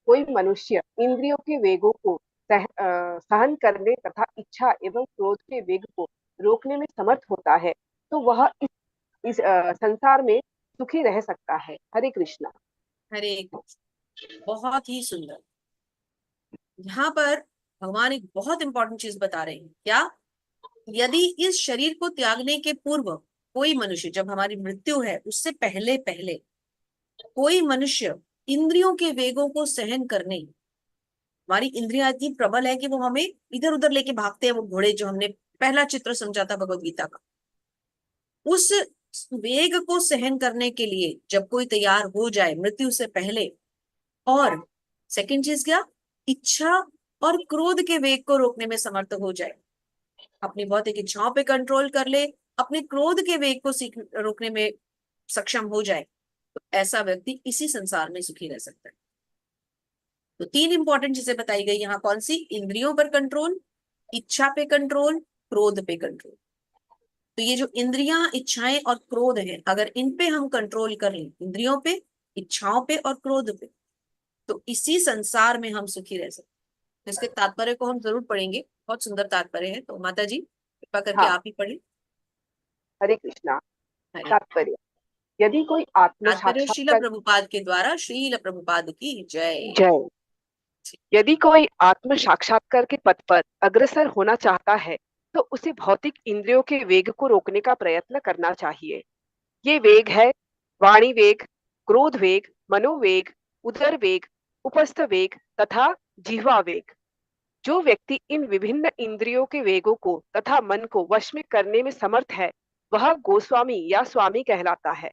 कोई मनुष्य इंद्रियों के वेगों को सहन करने तथा इच्छा एवं क्रोध के वेग को रोकने में समर्थ होता है, तो वह इस संसार में सुखी रह सकता है। हरे कृष्णा। हरे कृष्ण। बहुत ही सुंदर। यहाँ पर भगवान एक बहुत इंपॉर्टेंट चीज बता रहे हैं। क्या? यदि इस शरीर को त्यागने के पूर्व कोई मनुष्य, जब हमारी मृत्यु है उससे पहले पहले कोई मनुष्य इंद्रियों के वेगों को सहन करने, हमारी इंद्रियां इतनी प्रबल है कि वो हमें इधर उधर लेके भागते हैं, वो घोड़े जो हमने पहला चित्र समझा था भगवत गीता का, उस वेग को सहन करने के लिए जब कोई तैयार हो जाए मृत्यु से पहले, और सेकंड चीज क्या, इच्छा और क्रोध के वेग को रोकने में समर्थ हो जाए, अपनी भौतिक इच्छाओं पे कंट्रोल कर ले, अपने क्रोध के वेग को रोकने में सक्षम हो जाए, तो ऐसा व्यक्ति इसी संसार में सुखी रह सकता है। तो तीन इंपॉर्टेंट चीजें बताई गई यहाँ। कौन सी? इंद्रियों पर कंट्रोल, इच्छा पे कंट्रोल, क्रोध पे कंट्रोल। तो ये जो इंद्रियां, इच्छाएं और क्रोध है, अगर इन पे हम कंट्रोल कर लें, इंद्रियों पे, इच्छाओं पे और क्रोध पे, तो इसी संसार में हम सुखी रह सकते हैं। इसके तात्पर्य को हम जरूर पढ़ेंगे, बहुत सुंदर तात्पर्य है। तो माता जी कृपा करके हाँ, आप ही पढ़ें। हरे कृष्णा। हरे। तात्पर्य, यदि कोई आत्म तात्पर्य श्रील साक्षात्कार प्रभुपाद के द्वारा। श्रील प्रभुपाद की जय। जय। यदि कोई आत्म साक्षात्कार के पथ पर अग्रसर होना चाहता है, तो उसे भौतिक इंद्रियों के वेग को रोकने का प्रयत्न करना चाहिए। ये वेग है वाणी वेग, क्रोध वेग, मनोवेग, उदर वेग, उपस्थ वेग तथा जिह्वा वेग। जो व्यक्ति इन विभिन्न इंद्रियों के वेगों को तथा मन को वश में करने में समर्थ है, वह गोस्वामी या स्वामी कहलाता है।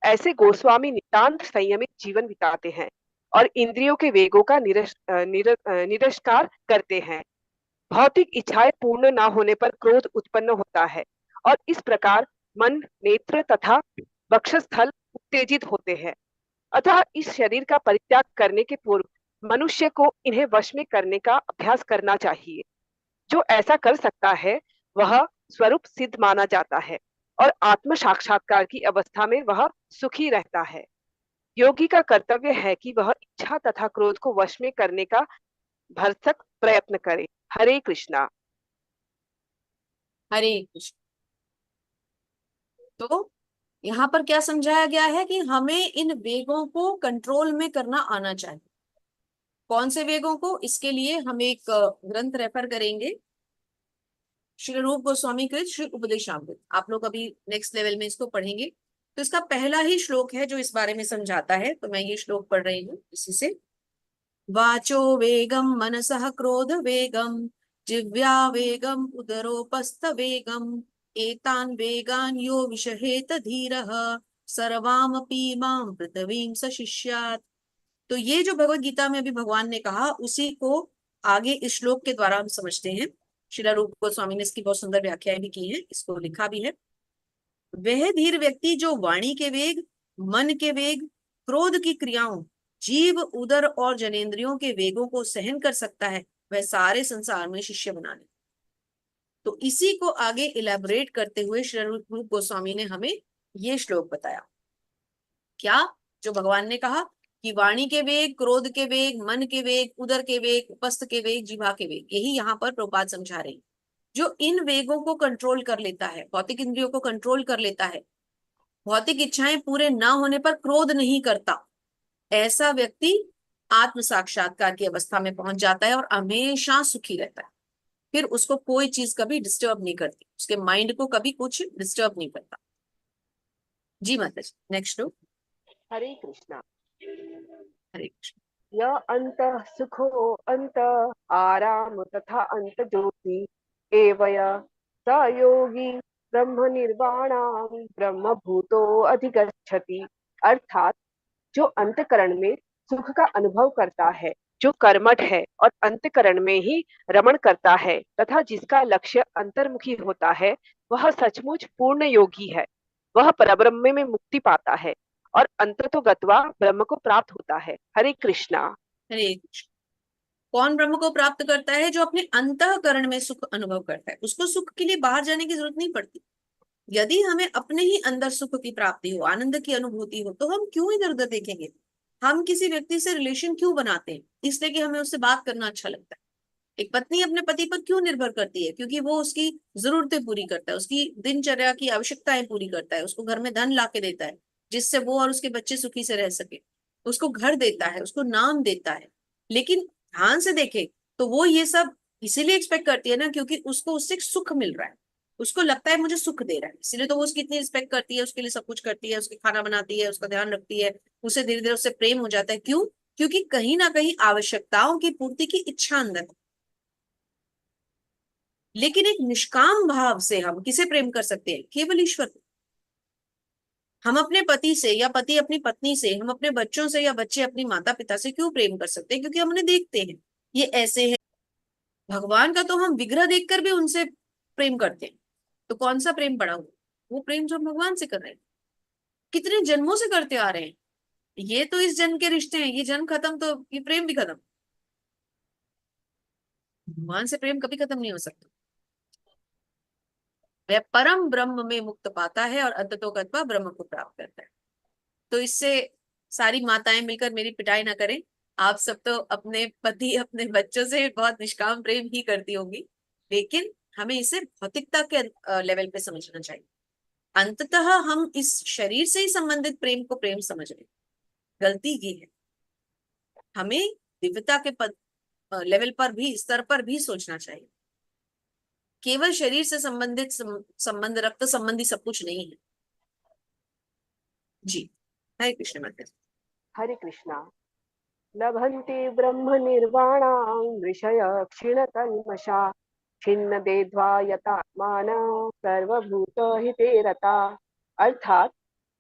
ऐसे गोस्वामी नितांत संयमित जीवन बिताते हैं और इंद्रियों के वेगों का निरस्कार करते हैं। भौतिक इच्छाएं पूर्ण न होने पर क्रोध उत्पन्न होता है और इस प्रकार मन, नेत्र तथा वक्षस्थल उत्तेजित होते हैं। अतः इस शरीर का परित्याग करने के पूर्व मनुष्य को इन्हें वश में करने का अभ्यास करना चाहिए। जो ऐसा कर सकता है वह स्वरूप सिद्ध माना जाता है और आत्म साक्षात्कार की अवस्था में वह सुखी रहता है। योगी का कर्तव्य है कि वह इच्छा तथा क्रोध को वश में करने का भरसक प्रयत्न करे। हरे कृष्णा। हरे कृष्ण। तो यहाँ पर क्या समझाया गया है कि हमें इन वेगों को कंट्रोल में करना आना चाहिए। कौन से वेगों को? इसके लिए हम एक ग्रंथ रेफर करेंगे, श्री रूप गोस्वामी कृत श्री उपदेशामृत। आप लोग अभी नेक्स्ट लेवल में इसको पढ़ेंगे। तो इसका पहला ही श्लोक है जो इस बारे में समझाता है। तो मैं ये श्लोक पढ़ रही हूँ इसी से। वाचो वेगम मनसः क्रोध वेगम जिव्या वेगम उदरोपस्थ वेगम एतान वेगान यो विषहेत धीरः सर्वामपि मां पृथ्वीं स शिष्यात्। तो ये जो भगवत गीता में अभी भगवान ने कहा, उसी को आगे इस श्लोक के द्वारा हम समझते हैं। श्रील रूप गोस्वामी ने इसकी बहुत सुंदर व्याख्याएं भी की हैं, इसको लिखा भी है। वह धीर व्यक्ति जो वाणी के वेग, मन के वेग, क्रोध की क्रियाओं, जीव, उदर और जनेन्द्रियों के वेगों को सहन कर सकता है, वह सारे संसार में शिष्य बना ले। तो इसी को आगे इलेबोरेट करते हुए श्री रूप गोस्वामी ने हमें ये श्लोक बताया। क्या? जो भगवान ने कहा कि वाणी के वेग, क्रोध के वेग, मन के वेग, उदर के वेग, उपस्थ के वेग, जिह्वा के वेग, यही यहाँ पर प्रभुपाद समझा रहे हैं। जो इन वेगों को कंट्रोल कर लेता है, भौतिक इंद्रियों को कंट्रोल कर लेता है, भौतिक इच्छाएं पूरे ना होने पर क्रोध नहीं करता, ऐसा व्यक्ति आत्म साक्षात्कार की अवस्था में पहुंच जाता है और हमेशा सुखी रहता है। फिर उसको कोई चीज कभी डिस्टर्ब नहीं करती, उसके माइंड को कभी कुछ डिस्टर्ब नहीं करता। जी माता जी, नेक्स्ट लो। हरे कृष्णा। हरे कृष्ण। य अंत सुखो अंत आराम तथा अंत ज्योति एवय स योगी ब्रह्म निर्वाणाम ब्रह्म भूतो अधिगच्छति। अर्थात जो अंतकरण में सुख का अनुभव करता है, जो कर्मठ है और अंतकरण में ही रमण करता है तथा जिसका लक्ष्य अंतर्मुखी होता है, वह सचमुच पूर्ण योगी है। वह परब्रह्म में मुक्ति पाता है और अंततोगत्वा ब्रह्म को प्राप्त होता है। हरे कृष्णा। हरे कृष्ण। कौन ब्रह्म को प्राप्त करता है? जो अपने अंतःकरण में सुख अनुभव करता है। उसको सुख के लिए बाहर जाने की जरूरत नहीं पड़ती। यदि हमें अपने ही अंदर सुख की प्राप्ति हो, आनंद की अनुभूति हो, तो हम क्यों इधर उधर देखेंगे? हम किसी व्यक्ति से रिलेशन क्यों बनाते हैं? इसलिए कि हमें उससे बात करना अच्छा लगता है। एक पत्नी अपने पति पर क्यों निर्भर करती है? क्योंकि वो उसकी जरूरतें पूरी करता है, उसकी दिनचर्या की आवश्यकताएं पूरी करता है, उसको घर में धन ला के देता है जिससे वो और उसके बच्चे सुखी से रह सके, उसको घर देता है, उसको नाम देता है। लेकिन ध्यान से देखे तो वो ये सब इसीलिए एक्सपेक्ट करती है ना, क्योंकि उसको उससे सुख मिल रहा है, उसको लगता है मुझे सुख दे रहा है, इसीलिए तो वो उसकी इतनी रिस्पेक्ट करती है, उसके लिए सब कुछ करती है, उसके खाना बनाती है, उसका ध्यान रखती है, उसे धीरे धीरे उससे प्रेम हो जाता है। क्यों? क्योंकि कहीं ना कहीं आवश्यकताओं की पूर्ति की इच्छा अंदर है। लेकिन एक निष्काम भाव से हम किसे प्रेम कर सकते हैं? केवल ईश्वर को। हम अपने पति से या पति अपनी पत्नी से, हम अपने बच्चों से या बच्चे अपनी माता पिता से क्यों प्रेम कर सकते हैं? क्योंकि हम उन्हें देखते हैं, ये ऐसे है। भगवान का तो हम विग्रह देखकर भी उनसे प्रेम करते हैं, तो कौन सा प्रेम बड़ा हुआ? वो प्रेम जो हम भगवान से कर रहे हैं, कितने जन्मों से करते आ रहे हैं। ये तो इस जन्म के रिश्ते हैं, ये जन्म खत्म तो ये प्रेम भी खत्म। भगवान से प्रेम कभी खत्म नहीं हो सकता। वह परम ब्रह्म में मुक्त पाता है और अंततोगत्वा ब्रह्म को प्राप्त करता है। तो इससे सारी माताएं मिलकर मेरी पिटाई ना करें। आप सब तो अपने पति अपने बच्चों से बहुत निष्काम प्रेम ही करती होंगी, लेकिन हमें इसे भौतिकता के लेवल पे समझना चाहिए। अंततः हम इस शरीर से ही संबंधित प्रेम को प्रेम समझ रहे हैं। गलती ये है, हमें दिव्यता के पद लेवल पर भी, स्तर पर भी सोचना चाहिए। केवल शरीर से संबंधित संबंध, रक्त संबंधी सब कुछ नहीं है। जी, हरे कृष्ण माता जी। हरे कृष्णा। लभन्ते ब्रह्म निर्वाणां ऋषय क्षीणकल्मषा छिन्न देध्वा यतात्मान सर्वभूत हिते रता। अर्थात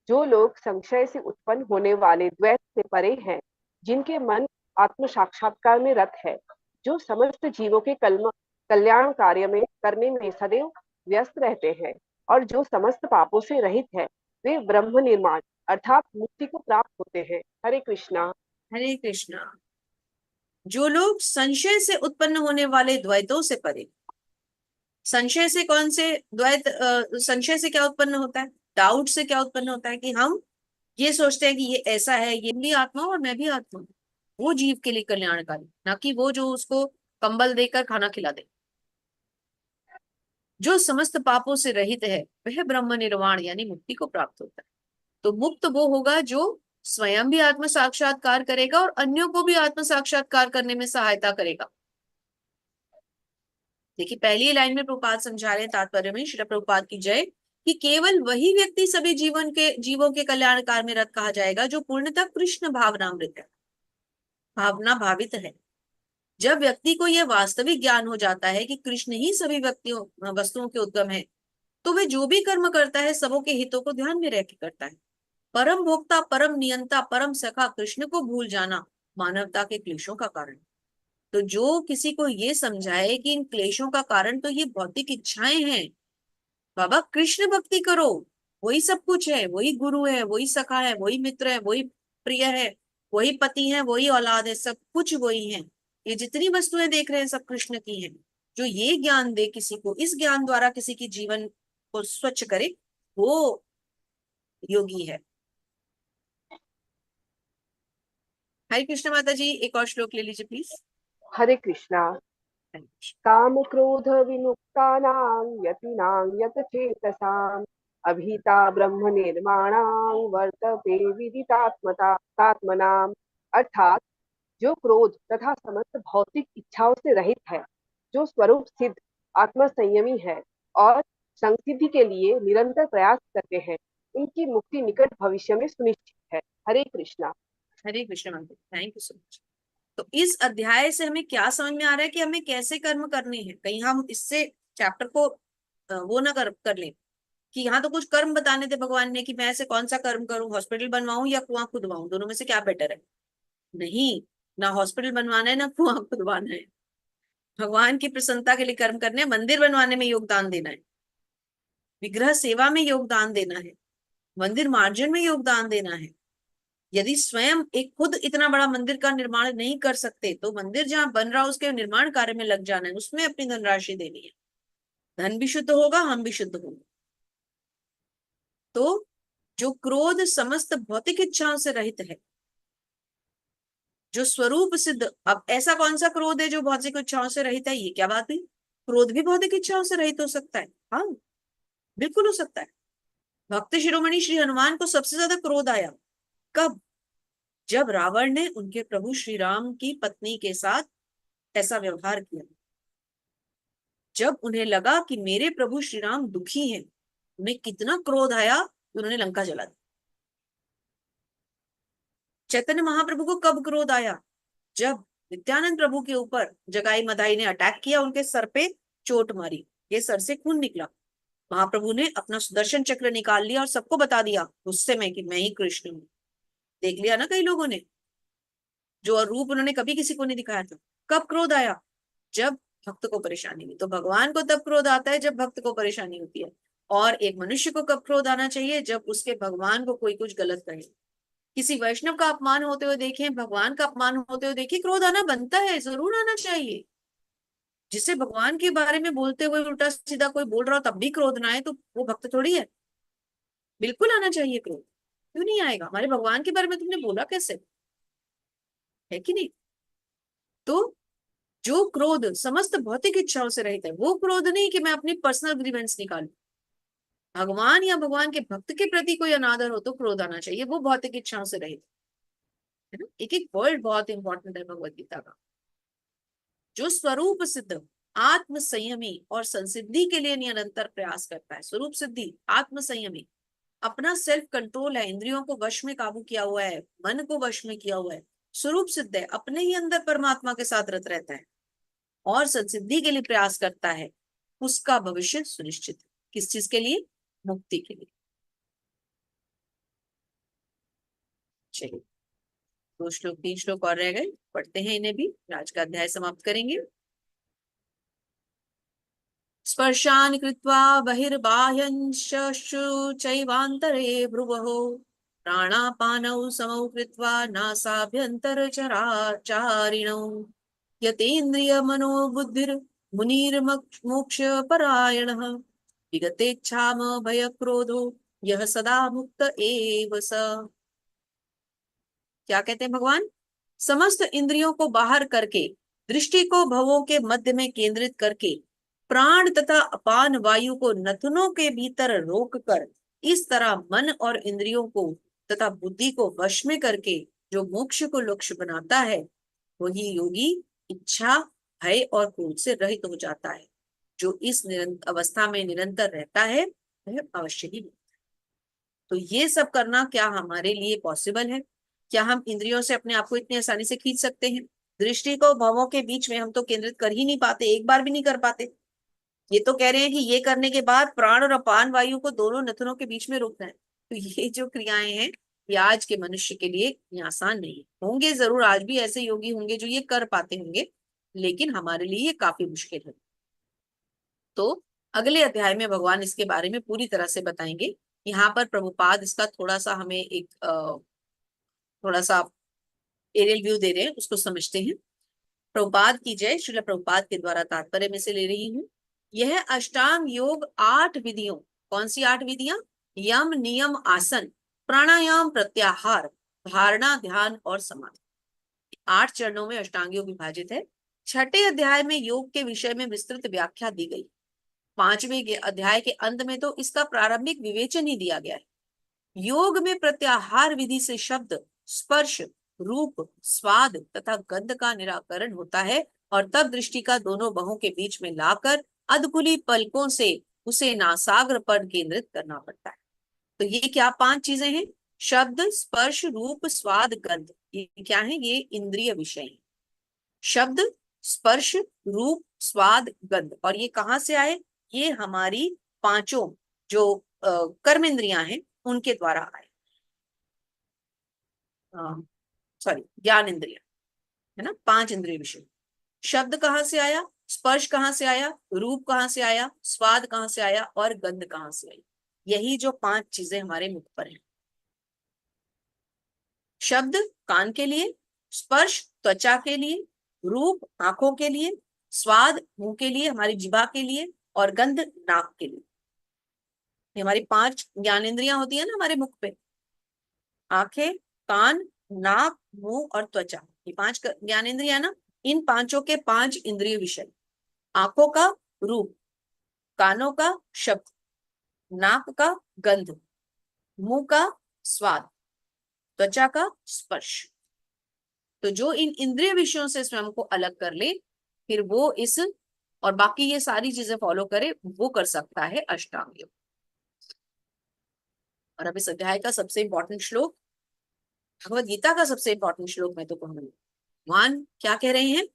जो लोग संशय से उत्पन्न होने वाले द्वैत से परे हैं, जिनके मन आत्म साक्षात्कार में रत है, जो समस्त जीवों के कल्याण कार्य में करने में सदैव व्यस्त रहते हैं और जो समस्त पापों से रहित है, वे ब्रह्म निर्माण अर्थात मुक्ति को प्राप्त होते हैं। हरे कृष्णा। हरे कृष्णा। जो लोग संशय से उत्पन्न होने वाले द्वैतों से परे, संशय से कौन से द्वैत, संशय से क्या उत्पन्न होता है? डाउट से क्या उत्पन्न होता है? कि हम ये सोचते हैं कि ये ऐसा है, ये भी आत्मा और मैं भी आत्मा हूं। वो जीव के लिए कल्याणकारी, ना कि वो जो उसको कंबल देकर खाना खिला दे। जो समस्त पापों से रहित है वह ब्रह्म निर्वाण यानी मुक्ति को प्राप्त होता है। तो मुक्त वो होगा जो स्वयं भी आत्म साक्षात्कार करेगा और अन्यों को भी आत्म साक्षात्कार करने में सहायता करेगा। देखिए, पहली लाइन में प्रभुपाद समझा रहे हैं तात्पर्य में, श्री प्रभुपाद की जय, कि केवल वही व्यक्ति सभी जीवों के कल्याणकार में रत कहा जाएगा जो पूर्णतः कृष्ण भावनामृत है, भावना भावित है। जब व्यक्ति को यह वास्तविक ज्ञान हो जाता है कि कृष्ण ही सभी वस्तुओं के उद्गम है, तो वह जो भी कर्म करता है सबों के हितों को ध्यान में रख के करता है। परम भोक्ता, परम नियंता, परम सखा कृष्ण को भूल जाना मानवता के क्लेशों का कारण। तो जो किसी को ये समझाए कि इन क्लेशों का कारण तो ये भौतिक इच्छाएं हैं, बाबा कृष्ण भक्ति करो, वही सब कुछ है, वही गुरु है, वही सखा है, वही मित्र है, वही प्रिय है, वही पति है, वही औलाद है, सब कुछ वही है। ये जितनी वस्तुएं देख रहे हैं सब कृष्ण की हैं। जो ये ज्ञान दे किसी को, इस ज्ञान द्वारा किसी की जीवन को स्वच्छ करे, वो योगी है। हरे कृष्ण माता जी, एक और श्लोक ले लीजिए प्लीज। हरे कृष्णा। काम क्रोध विमुक्तानां यतीनां यतचेतसाम् अभीता ब्रह्म निर्माणां वर्तते विदितात्मनाम्। अर्थात जो क्रोध तथा समस्त भौतिक इच्छाओं से रहित है, जो स्वरूप सिद्ध आत्म संयमी है और संसिद्धि के लिए निरंतर प्रयास करते हैं, उनकी मुक्ति निकट भविष्य में सुनिश्चित है। हरे कृष्णा। हरे कृष्ण माता, थैंक यू सो मच। तो इस अध्याय से हमें क्या समझ में आ रहा है कि हमें कैसे कर्म करने हैं? कहीं हम इससे चैप्टर को वो ना कर लें कि यहाँ तो कुछ कर्म बताने थे भगवान ने कि मैं ऐसे कौन सा कर्म करूं, हॉस्पिटल बनवाऊं या कुआं खुदवाऊं, दोनों में से क्या बेटर है? नहीं, ना हॉस्पिटल बनवाना है ना कुआं खुदवाना है। भगवान की प्रसन्नता के लिए कर्म करने हैं, मंदिर बनवाने में योगदान देना है, विग्रह सेवा में योगदान देना है, मंदिर मार्जन में योगदान देना है। यदि स्वयं एक खुद इतना बड़ा मंदिर का निर्माण नहीं कर सकते तो मंदिर जहां बन रहा है उसके निर्माण कार्य में लग जाना है, उसमें अपनी धनराशि देनी है। धन भी शुद्ध होगा, हम भी शुद्ध होंगे। तो जो क्रोध समस्त भौतिक इच्छाओं से रहित है, जो स्वरूप सिद्ध। अब ऐसा कौन सा क्रोध है जो भौतिक इच्छाओं से रहित है? ये क्या बात हुई? क्रोध भी भौतिक इच्छाओं से रहित हो सकता है। हाँ, बिल्कुल हो सकता है। भक्त शिरोमणि श्री हनुमान को सबसे ज्यादा क्रोध आया कब? जब रावण ने उनके प्रभु श्री राम की पत्नी के साथ ऐसा व्यवहार किया। जब उन्हें लगा कि मेरे प्रभु श्री राम दुखी हैं, उन्हें कितना क्रोध आया, उन्होंने लंका जला दी। चैतन्य महाप्रभु को कब क्रोध आया? जब नित्यानंद प्रभु के ऊपर जगाई मदाई ने अटैक किया, उनके सर पे चोट मारी, ये सर से खून निकला। महाप्रभु ने अपना सुदर्शन चक्र निकाल लिया और सबको बता दिया गुस्से में कि मैं ही कृष्ण हूं। देख लिया ना कई लोगों ने, जो रूप उन्होंने कभी किसी को नहीं दिखाया था। कब क्रोध आया? जब भक्त को परेशानी हुई। तो भगवान को तब क्रोध आता है जब भक्त को परेशानी होती है। और एक मनुष्य को कब क्रोध आना चाहिए? जब उसके भगवान को कोई कुछ गलत कहे। किसी वैष्णव का अपमान होते हुए देखें, भगवान का अपमान होते हुए देखें, क्रोध आना बनता है, जरूर आना चाहिए। जिसे भगवान के बारे में बोलते हुए उल्टा सीधा कोई बोल रहा हो तब भी क्रोध ना आए, तो वो भक्त थोड़ी है। बिल्कुल आना चाहिए क्रोध। क्यों नहीं आएगा? हमारे भगवान के बारे में तुमने बोला कैसे, है कि नहीं? तो जो क्रोध समस्त भौतिक इच्छाओं से रहित है, वो क्रोध नहीं कि मैं अपनी पर्सनल ग्रीवेंस निकालू। भगवान या भगवान के भक्त के प्रति कोई अनादर हो तो क्रोध आना चाहिए, वो भौतिक इच्छाओं से रहित है ना। एक एक वर्ड बहुत इंपॉर्टेंट है भगवत गीता का। जो स्वरूप सिद्ध, आत्म संयमी और संसिद्धि के लिए निरंतर प्रयास करता है। स्वरूप सिद्धि, आत्म संयमी, अपना सेल्फ कंट्रोल है, इंद्रियों को वश में काबू किया हुआ है, मन को वश में किया हुआ है, स्वरूप सिद्ध है, अपने ही अंदर परमात्मा के साथ रत रहता है और संसिद्धि के लिए प्रयास करता है, उसका भविष्य सुनिश्चित है। किस चीज के लिए? मुक्ति के लिए। चलिए, 2 श्लोक 3 श्लोक और रह गए, पढ़ते हैं इन्हें भी, आज का अध्याय समाप्त करेंगे। स्पर्शान् कृत्वा बहिर्बाह्यंशुचैवान्तरे भ्रुवः प्राणापानौ समौ कृत्वा नासाभ्यन्तरचराचारिणौ यतेन्द्रियमनोबुद्धिर्मुनिर्मोक्षपरायणः विगतेच्छाम भयक्रोधो यह सदा मुक्त एव स। क्या कहते हैं भगवान? समस्त इंद्रियों को बाहर करके, दृष्टि को भवों के मध्य में केंद्रित करके, प्राण तथा अपान वायु को नथुनों के भीतर रोककर, इस तरह मन और इंद्रियों को तथा बुद्धि को वश में करके जो मोक्ष को लक्ष्य बनाता है, वही योगी इच्छा, भय और क्रोध से रहित हो जाता है। जो इस अवस्था में निरंतर रहता है वह अवश्य ही मुक्त है। तो ये सब करना क्या हमारे लिए पॉसिबल है? क्या हम इंद्रियों से अपने आप को इतनी आसानी से खींच सकते हैं? दृष्टि को भवों के बीच में हम तो केंद्रित कर ही नहीं पाते, एक बार भी नहीं कर पाते। ये तो कह रहे हैं कि ये करने के बाद प्राण और अपान वायु को दोनों नथुनों के बीच में रोकना है। तो ये जो क्रियाएं हैं, ये आज के मनुष्य के लिए इतनी आसान नहीं है। होंगे जरूर, आज भी ऐसे योगी होंगे जो ये कर पाते होंगे, लेकिन हमारे लिए ये काफी मुश्किल है। तो अगले अध्याय में भगवान इसके बारे में पूरी तरह से बताएंगे। यहाँ पर प्रभुपाद इसका थोड़ा सा हमें एक थोड़ा सा एरियल व्यू दे रहे हैं, उसको समझते हैं। प्रभुपाद की जय। श्रील प्रभुपाद के द्वारा तात्पर्य में से ले रही हूँ। यह अष्टांग योग 8 विधियों, कौन सी 8 विधियां? यम, नियम, आसन, प्राणायाम, प्रत्याहार, धारणा, ध्यान और समाधि। 8 चरणों में अष्टांग योग विभाजित है। 6ठे अध्याय में योग के विषय में विस्तृत व्याख्या दी गई। 5वें अध्याय के अंत में तो इसका प्रारंभिक विवेचन ही दिया गया है। योग में प्रत्याहार विधि से शब्द, स्पर्श, रूप, स्वाद तथा गंध का निराकरण होता है और तब दृष्टि का दोनों बाहों के बीच में लाकर अधखुली पलकों से उसे नासाग्र पर केंद्रित करना पड़ता है। तो ये क्या 5 चीजें हैं? शब्द, स्पर्श, रूप, स्वाद, गंध। ये क्या है? ये इंद्रिय विषय है। शब्द, स्पर्श, रूप, स्वाद, गंध। और ये कहाँ से आए? ये हमारी 5 जो कर्म इंद्रियां हैं उनके द्वारा आए। सॉरी, ज्ञान इंद्रिया है ना। 5 इंद्रिय विषय। शब्द कहाँ से आया? स्पर्श कहाँ से आया? रूप कहाँ से आया? स्वाद कहाँ से आया? और गंध कहाँ से आई? यही जो 5 चीजें हमारे मुख पर हैं। शब्द कान के लिए, स्पर्श त्वचा के लिए, रूप आंखों के लिए, स्वाद मुंह के लिए, हमारी जिह्वा के लिए, और गंध नाक के लिए। ये हमारी 5 ज्ञानेंद्रियां होती है ना हमारे मुख पे। आंखें, कान, नाक, मुंह और त्वचा। ये 5 ज्ञानेंद्रिय है ना, इन पांचों के 5 इंद्रिय विषय, आंखों का रूप, कानों का शब्द, नाक का गंध, मुंह का स्वाद, त्वचा का स्पर्श। तो जो इन इंद्रिय विषयों से स्वयं को अलग कर ले, फिर वो इस और बाकी ये सारी चीजें फॉलो करे, वो कर सकता है अष्टांग योग। और अब इस अध्याय का सबसे इंपॉर्टेंट श्लोक, भगवत गीता का सबसे इंपॉर्टेंट श्लोक मैं तो कहूंगी, भगवान क्या कह रहे हैं?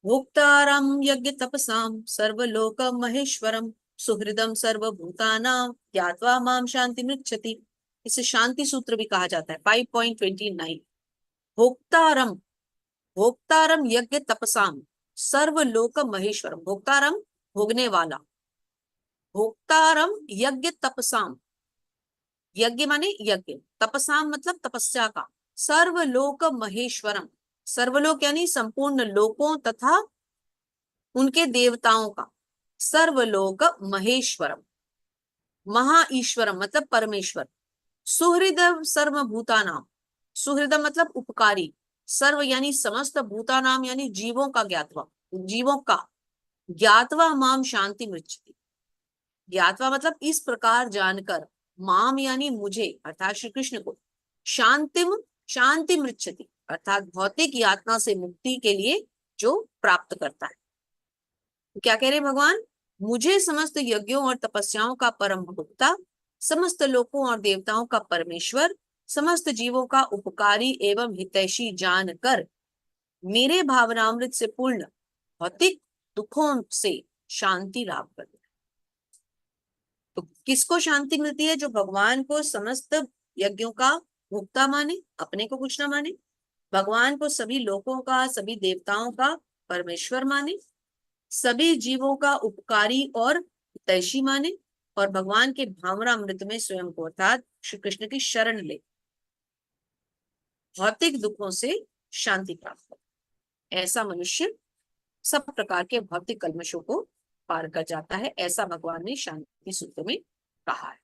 भोक्तारं यज्ञ तपसाम सर्वलोक महेश्वरम सुहृदम सर्वभूतानां ज्ञात्वा माम शांति मृच्छति। इसे शांति सूत्र भी कहा जाता है। 5.29 भोक्तारम, भोक्तारम यज्ञ तपसाम सर्वलोक महेश्वरम, भोक्तारम भोगने वाला, भोक्तारम यज्ञ तपसाम, यज्ञ माने यज्ञ, तपसाम मतलब तपस्या का, सर्वलोक महेश्वरम, सर्वलोक यानी संपूर्ण लोकों तथा उनके देवताओं का, सर्वलोक महेश्वरम, महा ईश्वरम मतलब परमेश्वर, सुहृदम सर्वभूतानाम, सुहृदम मतलब उपकारी, सर्व यानी समस्त, भूतानाम यानी जीवों का, ज्ञातवा जीवों का, ज्ञातवा माम शांति मृच्छति, ज्ञातवा मतलब इस प्रकार जानकर, माम यानी मुझे अर्थात श्री कृष्ण को, शांतिम शांति मृच्छति अर्थात भौतिक यातना से मुक्ति के लिए जो प्राप्त करता है। तो क्या कह रहे भगवान? मुझे समस्त यज्ञों और तपस्याओं का परम भोक्ता, समस्त लोकों और देवताओं का परमेश्वर, समस्त जीवों का उपकारी एवं हितैषी जानकर मेरे भावनामृत से पूर्ण भौतिक दुखों से शांति लाभ कर। तो किसको शांति मिलती है? जो भगवान को समस्त यज्ञों का भोक्ता माने, अपने को कुछ ना माने, भगवान को सभी लोकों का, सभी देवताओं का परमेश्वर माने, सभी जीवों का उपकारी और हितैषी माने, और भगवान के भावनामृत में स्वयं को अर्थात श्री कृष्ण की शरण ले, भौतिक दुखों से शांति प्राप्त करे। ऐसा मनुष्य सब प्रकार के भौतिक कल्मशों को पार कर जाता है, ऐसा भगवान ने शांति सूत्र में कहा है।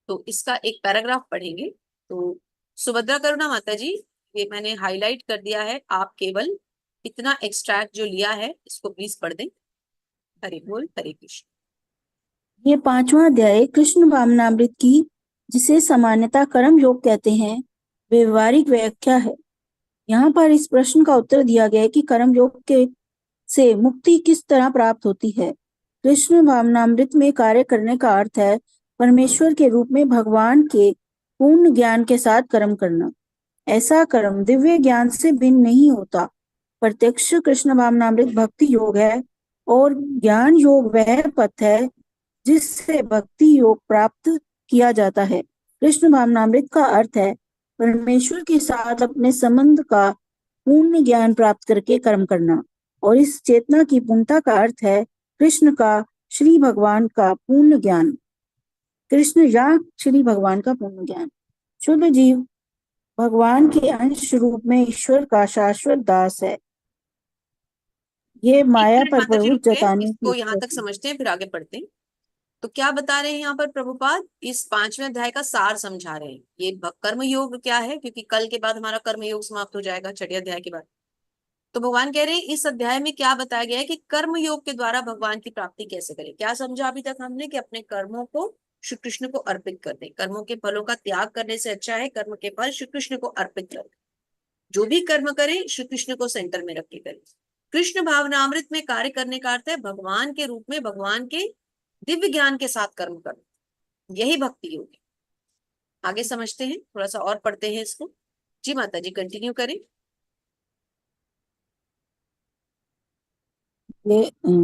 तो इसका एक पैराग्राफ पढ़ेंगे। तो सुभद्रा करुणा माता जी, ये मैंने हाईलाइट कर दिया है, आप केवल इतना एक्सट्रैक्ट जो लिया है इसको प्लीज पढ़ दें। हरे बोल, हरे कृष्ण। ये 5वां अध्याय कृष्ण भावनामृत की, जिसे सामान्यतः कर्म योग कहते हैं, व्यवहारिक व्याख्या है। यहाँ पर इस प्रश्न का उत्तर दिया गया है कि कर्म योग के से मुक्ति किस तरह प्राप्त होती है। कृष्ण भावनामृत में कार्य करने का अर्थ है परमेश्वर के रूप में भगवान के पूर्ण ज्ञान के साथ कर्म करना। ऐसा कर्म दिव्य ज्ञान से भिन्न नहीं होता। प्रत्यक्ष कृष्ण भावनामृत भक्ति योग है और ज्ञान योग वह पथ है जिससे भक्ति योग प्राप्त किया जाता है। कृष्ण भावनामृत का अर्थ है परमेश्वर के साथ अपने संबंध का पूर्ण ज्ञान प्राप्त करके कर्म करना, और इस चेतना की पूर्णता का अर्थ है कृष्ण का श्री भगवान का पूर्ण ज्ञान, कृष्ण या श्री भगवान का पूर्ण ज्ञान। शुद्ध जीव भगवान के अंश रूप में ईश्वर का शाश्वत दास है। ये माया पर प्रभुत्व जताने इसको की यहाँ तक समझते हैं, फिर आगे पढ़ते हैं। तो क्या बता रहे हैं यहाँ पर प्रभुपाद? इस 5वें अध्याय का सार समझा रहे हैं। ये कर्म योग क्या है, क्योंकि कल के बाद हमारा कर्म योग समाप्त हो जाएगा, 6ठे अध्याय के बाद। तो भगवान कह रहे हैं इस अध्याय में क्या बताया गया है कि कर्म योग के द्वारा भगवान की प्राप्ति कैसे करें। क्या समझा अभी तक हमने? कि अपने कर्मों को श्री कृष्ण को अर्पित कर दें। कर्मों के फलों का त्याग करने से अच्छा है कर्म के फल श्री कृष्ण को अर्पित कर दें। जो भी कर्म करें श्री कृष्ण को सेंटर में रख के करें। कृष्ण भावनामृत में कार्य करने का अर्थ है भगवान के रूप में भगवान के दिव्य ज्ञान के साथ कर्म करना। यही भक्ति योग है। आगे समझते हैं, थोड़ा सा और पढ़ते हैं इसको। जी माता जी कंटिन्यू करें।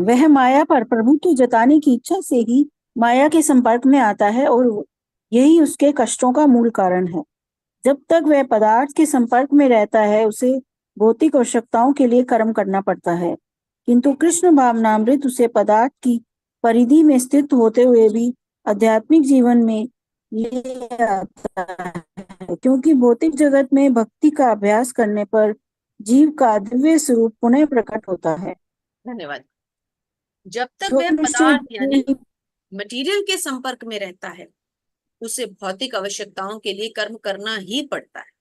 वह माया पर प्रभुत्व जताने की इच्छा से ही माया के संपर्क में आता है और यही उसके कष्टों का मूल कारण है। जब तक वह पदार्थ के संपर्क में रहता है उसे भौतिक आवश्यकताओं के लिए कर्म करना पड़ता है, किंतु कृष्ण भावनामृत उसे पदार्थ की परिधि में स्थित होते हुए भी आध्यात्मिक जीवन में ले आता है, क्योंकि भौतिक जगत में भक्ति का अभ्यास करने पर जीव का दिव्य स्वरूप पुनः प्रकट होता है। धन्यवाद। जब तक जो वह मनुष्य पदार्थ यानी मटेरियल के संपर्क में रहता है उसे भौतिक आवश्यकताओं के लिए कर्म करना ही पड़ता है।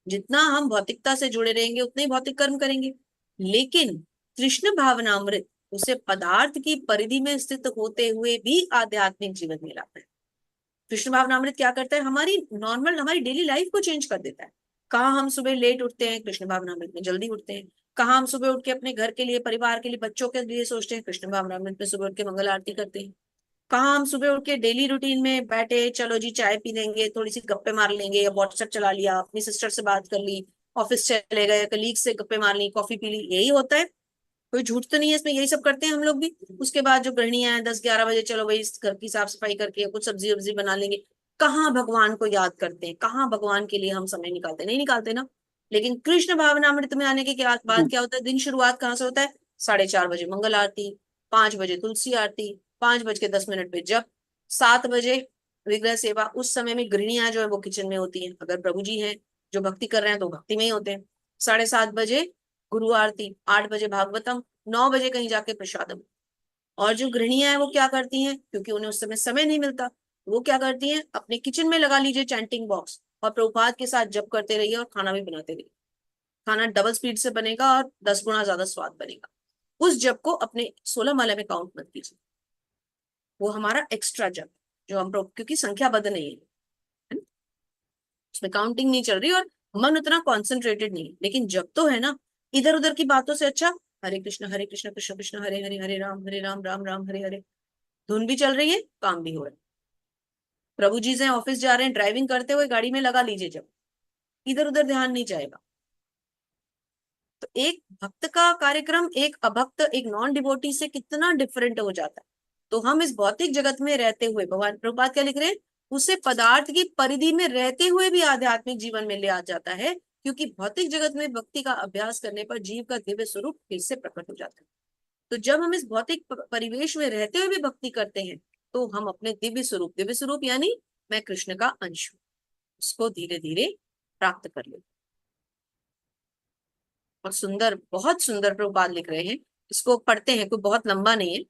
जितना हम भौतिकता से जुड़े रहेंगे उतने ही भौतिक कर्म करेंगे। लेकिन कृष्ण भावनामृत उसे पदार्थ की परिधि में स्थित होते हुए भी आध्यात्मिक जीवन में लाता है। कृष्ण भावनामृत क्या करता है, हमारी नॉर्मल हमारी डेली लाइफ को चेंज कर देता है। कहाँ हम सुबह लेट उठते हैं, कृष्ण भावनामृत में जल्दी उठते हैं। कहाँ हम सुबह उठ के अपने घर के लिए, परिवार के लिए, बच्चों के लिए सोचते हैं, कृष्ण भावनामृत में सुबह उठ के मंगल आरती करते हैं। कहाँ हम सुबह उठ के डेली रूटीन में बैठे, चलो जी चाय पी लेंगे, थोड़ी सी गप्पे मार लेंगे, या व्हाट्सएप चला लिया, अपनी सिस्टर से बात कर ली, ऑफिस चले गए, कलीग से गप्पे मार ली, कॉफी पी ली, यही होता है। कोई झूठ तो नहीं है इसमें, यही सब करते हैं हम लोग भी। उसके बाद जो गृहिणियां हैं 10-11 बजे चलो भाई घर की साफ सफाई करके कुछ सब्जी वब्जी बना लेंगे। कहाँ भगवान को याद करते हैं, कहाँ भगवान के लिए हम समय निकालते हैं, नहीं निकालते ना। लेकिन कृष्ण भावनामृत में आने के बाद क्या होता है, दिन शुरुआत कहाँ से होता है, 4:30 बजे मंगल आरती, 5 बजे तुलसी आरती, 5:10 पे जप, 7 बजे विग्रह सेवा। उस समय में गृहिणियां जो है वो किचन में होती हैं, अगर प्रभु जी हैं जो भक्ति कर रहे हैं तो भक्ति में ही होते हैं। 7:30 बजे गुरु आरती, 8 बजे भागवतम, 9 बजे कहीं जाके प्रसादम। और जो गृहिणियां हैं वो क्या करती हैं, क्योंकि उन्हें उस समय समय नहीं मिलता, वो क्या करती हैं, अपने किचन में लगा लीजिए चैंटिंग बॉक्स और प्रभुपाद के साथ जप करते रहिए और खाना भी बनाते रहिए। खाना डबल स्पीड से बनेगा और 10 गुना ज्यादा स्वाद बनेगा। उस जप को अपने 16 माला में काउंट मत कीजिए, वो हमारा एक्स्ट्रा जप जो हम क्योंकि संख्याबद्ध नहीं है ना? उसमें काउंटिंग नहीं चल रही और मन उतना कॉन्सेंट्रेटेड नहीं है। लेकिन जब तो है ना, इधर उधर की बातों से अच्छा हरे कृष्ण कृष्ण कृष्ण हरे हरे, हरे राम राम राम हरे हरे। धुन भी चल रही है, काम भी हो रहा है। प्रभु जी से ऑफिस जा रहे हैं, ड्राइविंग करते हुए गाड़ी में लगा लीजिए जब, इधर उधर ध्यान नहीं जाएगा। तो एक भक्त का कार्यक्रम एक अभक्त, एक नॉन डिवोटी से कितना डिफरेंट हो जाता है। तो हम इस भौतिक जगत में रहते हुए, भगवान प्रभुपाद क्या लिख रहे हैं, उसे पदार्थ की परिधि में रहते हुए भी आध्यात्मिक जीवन में ले आ जाता है, क्योंकि भौतिक जगत में भक्ति का अभ्यास करने पर जीव का दिव्य स्वरूप फिर से प्रकट हो जाता है। तो जब हम इस भौतिक परिवेश में रहते हुए भी भक्ति करते हैं तो हम अपने दिव्य स्वरूप यानी मैं कृष्ण का अंश हूं, उसको धीरे धीरे प्राप्त कर लेते। और सुंदर, बहुत सुंदर प्रभुपाद लिख रहे हैं, इसको पढ़ते हैं, कोई बहुत लंबा नहीं है।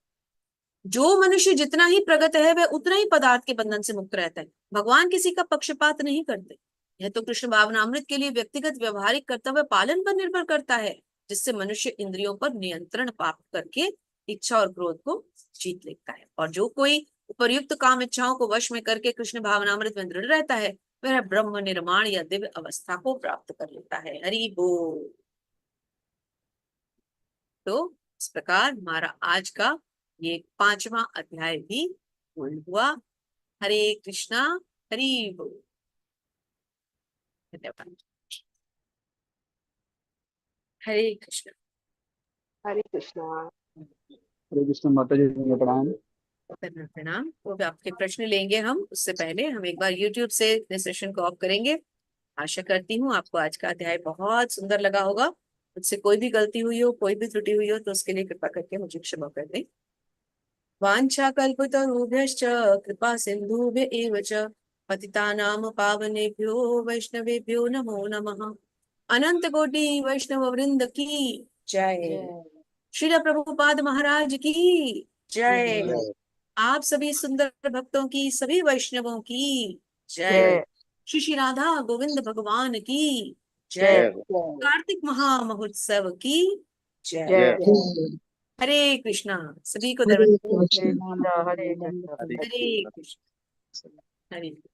जो मनुष्य जितना ही प्रगत है वह उतना ही पदार्थ के बंधन से मुक्त रहता है। भगवान किसी का पक्षपात नहीं करते। यह तो कृष्ण भावनामृत के लिए व्यक्तिगत व्यवहारिक कर्तव्य पालन पर निर्भर करता है, जिससे मनुष्य इंद्रियों पर नियंत्रण प्राप्त करके इच्छा और क्रोध को जीत लेता है। और जो कोई उपर्युक्त काम इच्छाओं को वश में करके कृष्ण भावनामृत में दृढ़ रहता है वह ब्रह्म निर्माण या दिव्य अवस्था को प्राप्त कर लेता है। हरि बोल। तो इस प्रकार हमारा आज का ये 5वां अध्याय भी पूर्ण हुआ। हरे कृष्णा, हरि बोल। धन्यवाद। हरे कृष्ण। हरे कृष्णा। हरे कृष्ण माता जी को प्रणाम। प्रणाम। तो आपके प्रश्न लेंगे हम, उससे पहले हम एक बार YouTube से सेशन को ऑफ करेंगे। आशा करती हूँ आपको आज का अध्याय बहुत सुंदर लगा होगा। मुझसे कोई भी गलती हुई हो, कोई भी त्रुटि हुई हो तो उसके लिए कृपा करके मुझे क्षमा कर दें। वाञ्छा कल्पतरुभ्यश्च कृपा सिन्धुभ्य एव च पतितानां पावनेभ्यो वैष्णवेभ्यो नमो नमः। अनंत कोटि वैष्णव वृंद की जय। श्रील प्रभुपाद महाराज की जय। आप सभी सुंदर भक्तों की, सभी वैष्णवों की जय। श्री श्री राधा गोविंद भगवान की जय। कार्तिक महामहोत्सव की जय। हरे कृष्णा। सभी को हरे धन्यवाद। कृष्ण। हरे कृष्ण। हरे कृष्ण। हरे कृष्ण।